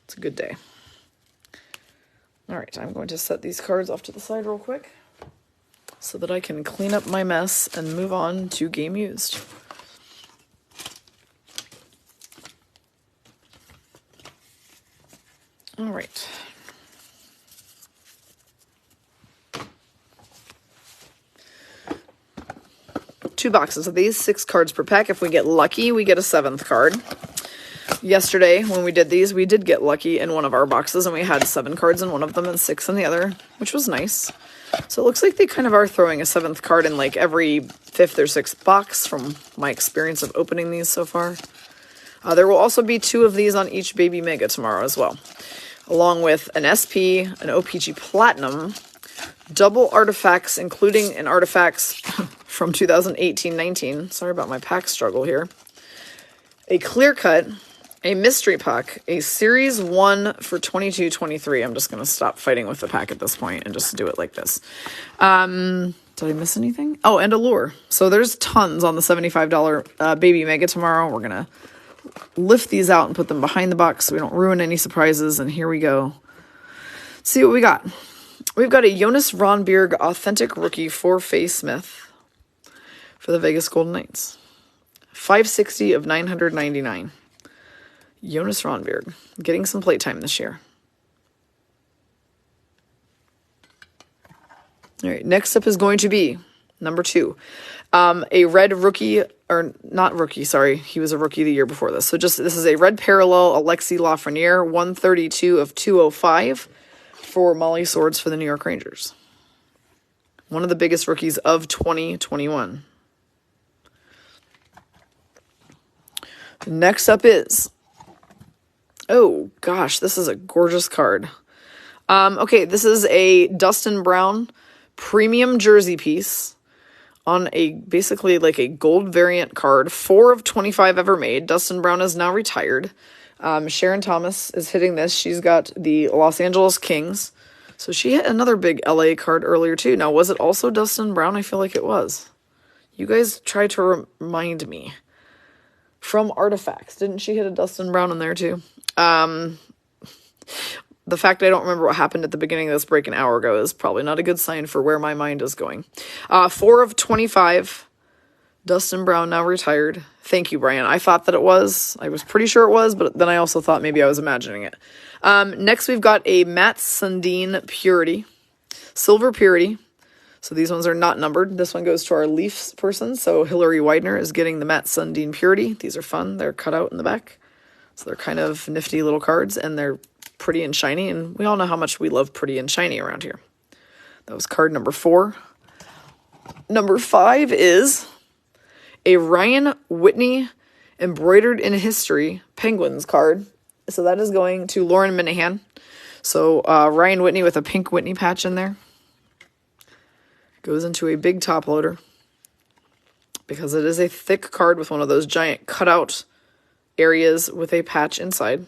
It's a good day. All right, I'm going to set these cards off to the side real quick so that I can clean up my mess and move on to Game Used. All right. Two boxes of these, 6 cards per pack. If we get lucky, we get a 7th card. Yesterday, when we did these, we did get lucky in one of our boxes, and we had 7 cards in one of them and 6 in the other, which was nice. So it looks like they kind of are throwing a 7th card in like every 5th or 6th box from my experience of opening these so far. There will also be 2 of these on each Baby Mega tomorrow as well, along with an SP, an O-Pee-Chee Platinum, double artifacts, including an artifacts from 2018-19. Sorry about my pack struggle here. A clear cut, a mystery puck, a Series 1 for 22-23. I'm just going to stop fighting with the pack at this point and just do it like this. Did I miss anything? Oh, and a lure. So there's tons on the $75 Baby Mega tomorrow. We're going to lift these out and put them behind the box so we don't ruin any surprises. And here we go. Let's see what we got. We've got a Jonas Ronberg Authentic Rookie for Faye Smith for the Vegas Golden Knights. 560 of 999. Jonas Ronberg, getting some playtime this year. All right, next up is going to be number 2. A red rookie, or not rookie, sorry. He was a rookie the year before this. So this is a red parallel Alexis Lafreniere, 132 of 205 for Molly Swords for the New York Rangers. One of the biggest rookies of 2021. Next up is, oh gosh, this is a gorgeous card. Okay, this is a Dustin Brown premium jersey piece on a basically like a gold variant card. 4 of 25 ever made. Dustin Brown is now retired. Sharon Thomas is hitting this. She's got the Los Angeles Kings. So she hit another big LA card earlier too. Now, was it also Dustin Brown? I feel like it was. You guys try to remind me. From Artifacts. Didn't she hit a Dustin Brown in there too? The fact I don't remember what happened at the beginning of this break an hour ago is probably not a good sign for where my mind is going. 4 of 25. Dustin Brown, now retired. Thank you, Brian. I thought that it was. I was pretty sure it was, but then I also thought maybe I was imagining it. Next, we've got a Matt Sundin Purity. Silver Purity. So these ones are not numbered. This one goes to our Leafs person. So Hillary Widener is getting the Matt Sundin Purity. These are fun. They're cut out in the back. So they're kind of nifty little cards, and they're pretty and shiny. And we all know how much we love pretty and shiny around here. That was card number 4. Number 5 is a Ryan Whitney Embroidered in History Penguins card. So that is going to Lauren Minahan. So Ryan Whitney with a pink Whitney patch in there. Goes into a big top loader. because it is a thick card with one of those giant cutout areas with a patch inside.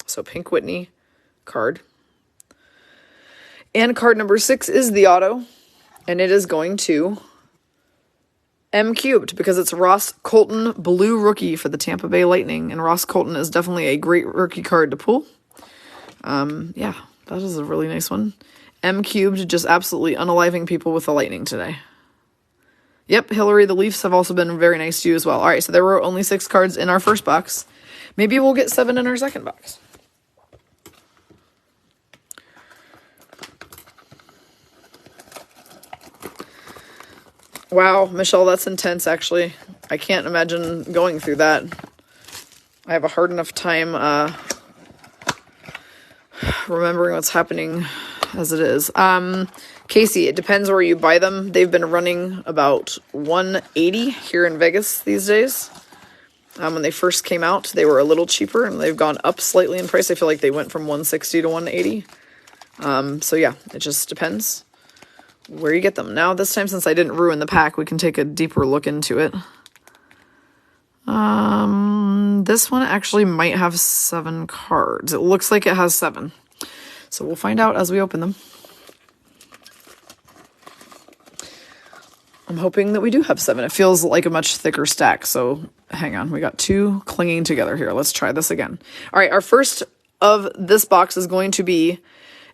So Pink Whitney card. And card number 6 is the auto, and it is going to M cubed because it's Ross Colton, blue rookie for the Tampa Bay Lightning, and Ross Colton is definitely a great rookie card to pull. Yeah, that is a really nice one. M cubed, just absolutely unaliving people with the Lightning today. Yep, Hillary, the Leafs have also been very nice to you as well. All right, so there were only 6 cards in our first box. Maybe we'll get 7 in our second box. Wow, Michelle, that's intense, actually. I can't imagine going through that. I have a hard enough time remembering what's happening as it is. Casey, it depends where you buy them. They've been running about $180 here in Vegas these days. When they first came out, they were a little cheaper, and they've gone up slightly in price. I feel like they went from $160 to $180. So yeah, it just depends where you get them. Now, this time, since I didn't ruin the pack, we can take a deeper look into it. This one actually might have 7 cards. It looks like it has 7. So we'll find out as we open them. I'm hoping that we do have 7. It feels like a much thicker stack. So hang on. We got 2 clinging together here. Let's try this again. All right. Our first of this box is going to be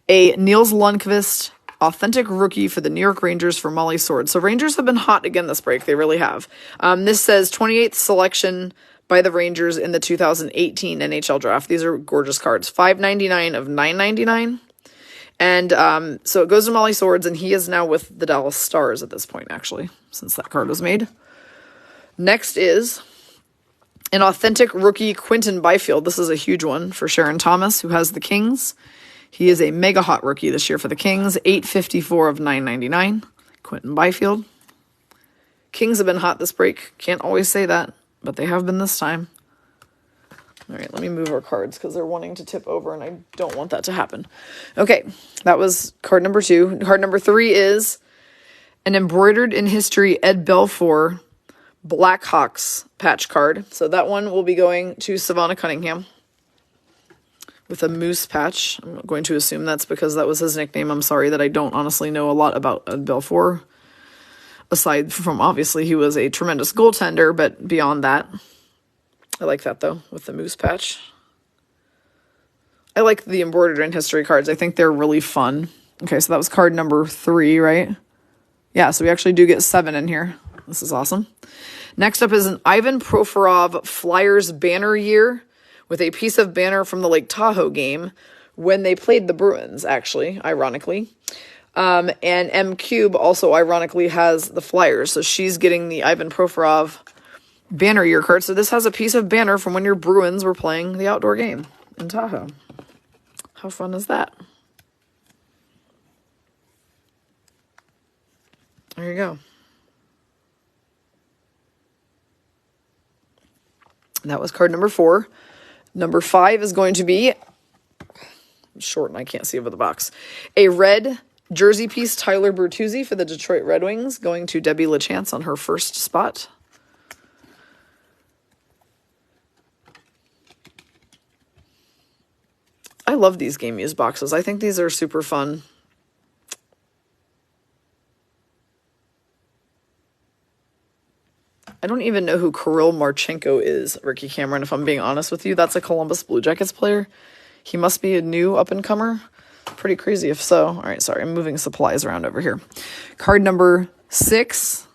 a Niels Lundqvist authentic rookie for the New York Rangers for Molly Sword. So Rangers have been hot again this break. They really have. This says 28th selection by the Rangers in the 2018 NHL draft. These are gorgeous cards. $5.99 of $9.99. And so it goes to Molly Swords, and he is now with the Dallas Stars at this point, actually, since that card was made. Next is an authentic rookie, Quinton Byfield. This is a huge one for Sharon Thomas, who has the Kings. He is a mega hot rookie this year for the Kings. $8.54 of $9.99. Quinton Byfield. Kings have been hot this break. Can't always say that, but they have been this time. All right, let me move our cards because they're wanting to tip over, and I don't want that to happen. Okay, that was card number 2. Card number 3 is an embroidered in history Ed Belfour Blackhawks patch card. So that one will be going to Savannah Cunningham with a moose patch. I'm going to assume that's because that was his nickname. I'm sorry that I don't honestly know a lot about Ed Belfour, aside from obviously he was a tremendous goaltender, but beyond that, I like that, though, with the moose patch. I like the embroidered in history cards. I think they're really fun. Okay, so that was card number 3, right? Yeah, so we actually do get 7 in here. This is awesome. Next up is an Ivan Provorov Flyers banner year with a piece of banner from the Lake Tahoe game when they played the Bruins, actually, ironically. And M Cube also, ironically, has the Flyers. So she's getting the Ivan Provorov banner year card. So this has a piece of banner from when your Bruins were playing the outdoor game in Tahoe. How fun is that? There you go. That was card number 4. Number 5 is going to be, I'm short and I can't see over the box, a red jersey piece Tyler Bertuzzi for the Detroit Red Wings, going to Debbie LaChance on her first spot. I love these Game Used boxes. I think these are super fun. I don't even know who Kirill Marchenko is, Ricky Cameron, if I'm being honest with you. That's a Columbus Blue Jackets player. He must be a new up-and-comer. Pretty crazy if so. All right, sorry, I'm moving supplies around over here. Card number 6.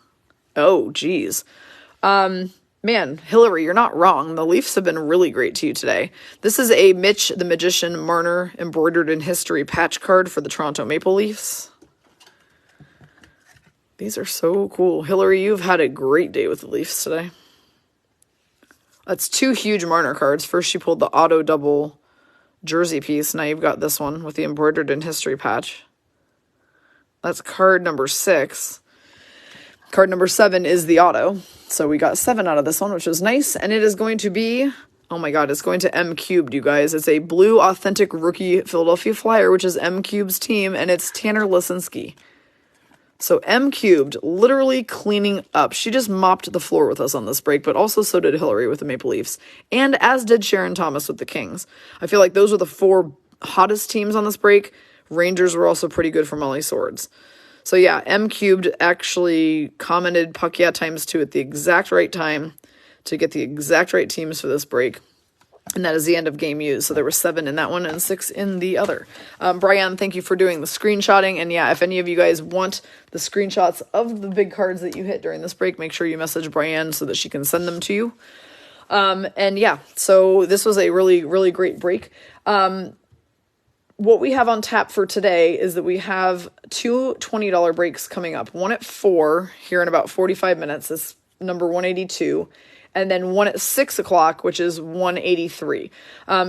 Oh, geez. Man, Hillary, you're not wrong. The Leafs have been really great to you today. This is a Mitch the Magician Marner embroidered in history patch card for the Toronto Maple Leafs. These are so cool. Hillary, you've had a great day with the Leafs today. That's 2 huge Marner cards. First, she pulled the auto double jersey piece. Now you've got this one with the embroidered in history patch. That's card number 6. Card number 7 is the auto. So we got 7 out of this one, which is nice. And it is going to be, oh my God, it's going to M Cubed, you guys. It's a blue authentic rookie Philadelphia Flyer, which is M Cube's team, and it's Tanner Lisinski. So M Cubed, literally cleaning up. She just mopped the floor with us on this break, but also so did Hillary with the Maple Leafs, and as did Sharon Thomas with the Kings. I feel like those were the 4 hottest teams on this break. Rangers were also pretty good for Molly Swords. So yeah, M Cubed actually commented Puck Yeah ×2 at the exact right time to get the exact right teams for this break. And that is the end of game used. So there were 7 in that one and 6 in the other. Brian, thank you for doing the screenshotting. And yeah, if any of you guys want the screenshots of the big cards that you hit during this break, make sure you message Brian so that she can send them to you. And yeah, so this was a really, really great break. What we have on tap for today is that we have 2 $20 breaks coming up. One at 4 here in about 45 minutes. It's number 182. And then one at 6 o'clock, which is 183.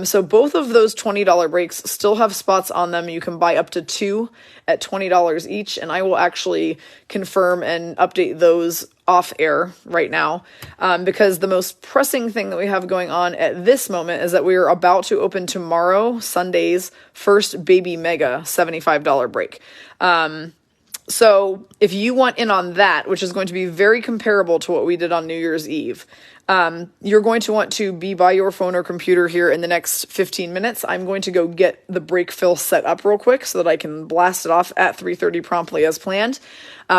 So both of those $20 breaks still have spots on them. You can buy up to 2 at $20 each. And I will actually confirm and update those off air right now. Because the most pressing thing that we have going on at this moment is that we are about to open tomorrow, Sunday's first Baby Mega $75 break. So if you want in on that, which is going to be very comparable to what we did on New Year's Eve, you're going to want to be by your phone or computer here in the next 15 minutes. I'm going to go get the break fill set up real quick so that I can blast it off at 3:30 promptly as planned.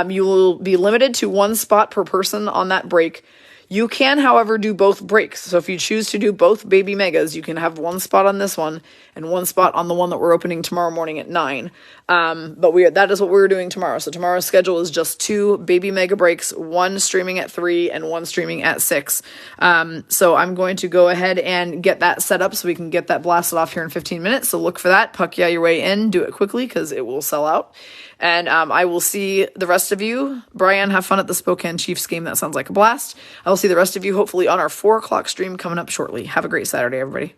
You will be limited to 1 spot per person on that break. You can, however, do both breaks. So if you choose to do both Baby Megas, you can have 1 spot on this one and 1 spot on the one that we're opening tomorrow morning at 9. But that is what we're doing tomorrow. So tomorrow's schedule is just 2 Baby Mega breaks, 1 streaming at 3 and 1 streaming at 6. So I'm going to go ahead and get that set up so we can get that blasted off here in 15 minutes. So look for that. Puck Yeah your way in. Do it quickly because it will sell out. And I will see the rest of you. Brian, have fun at the Spokane Chiefs game. That sounds like a blast. I will see the rest of you hopefully on our 4 o'clock stream coming up shortly. Have a great Saturday, everybody.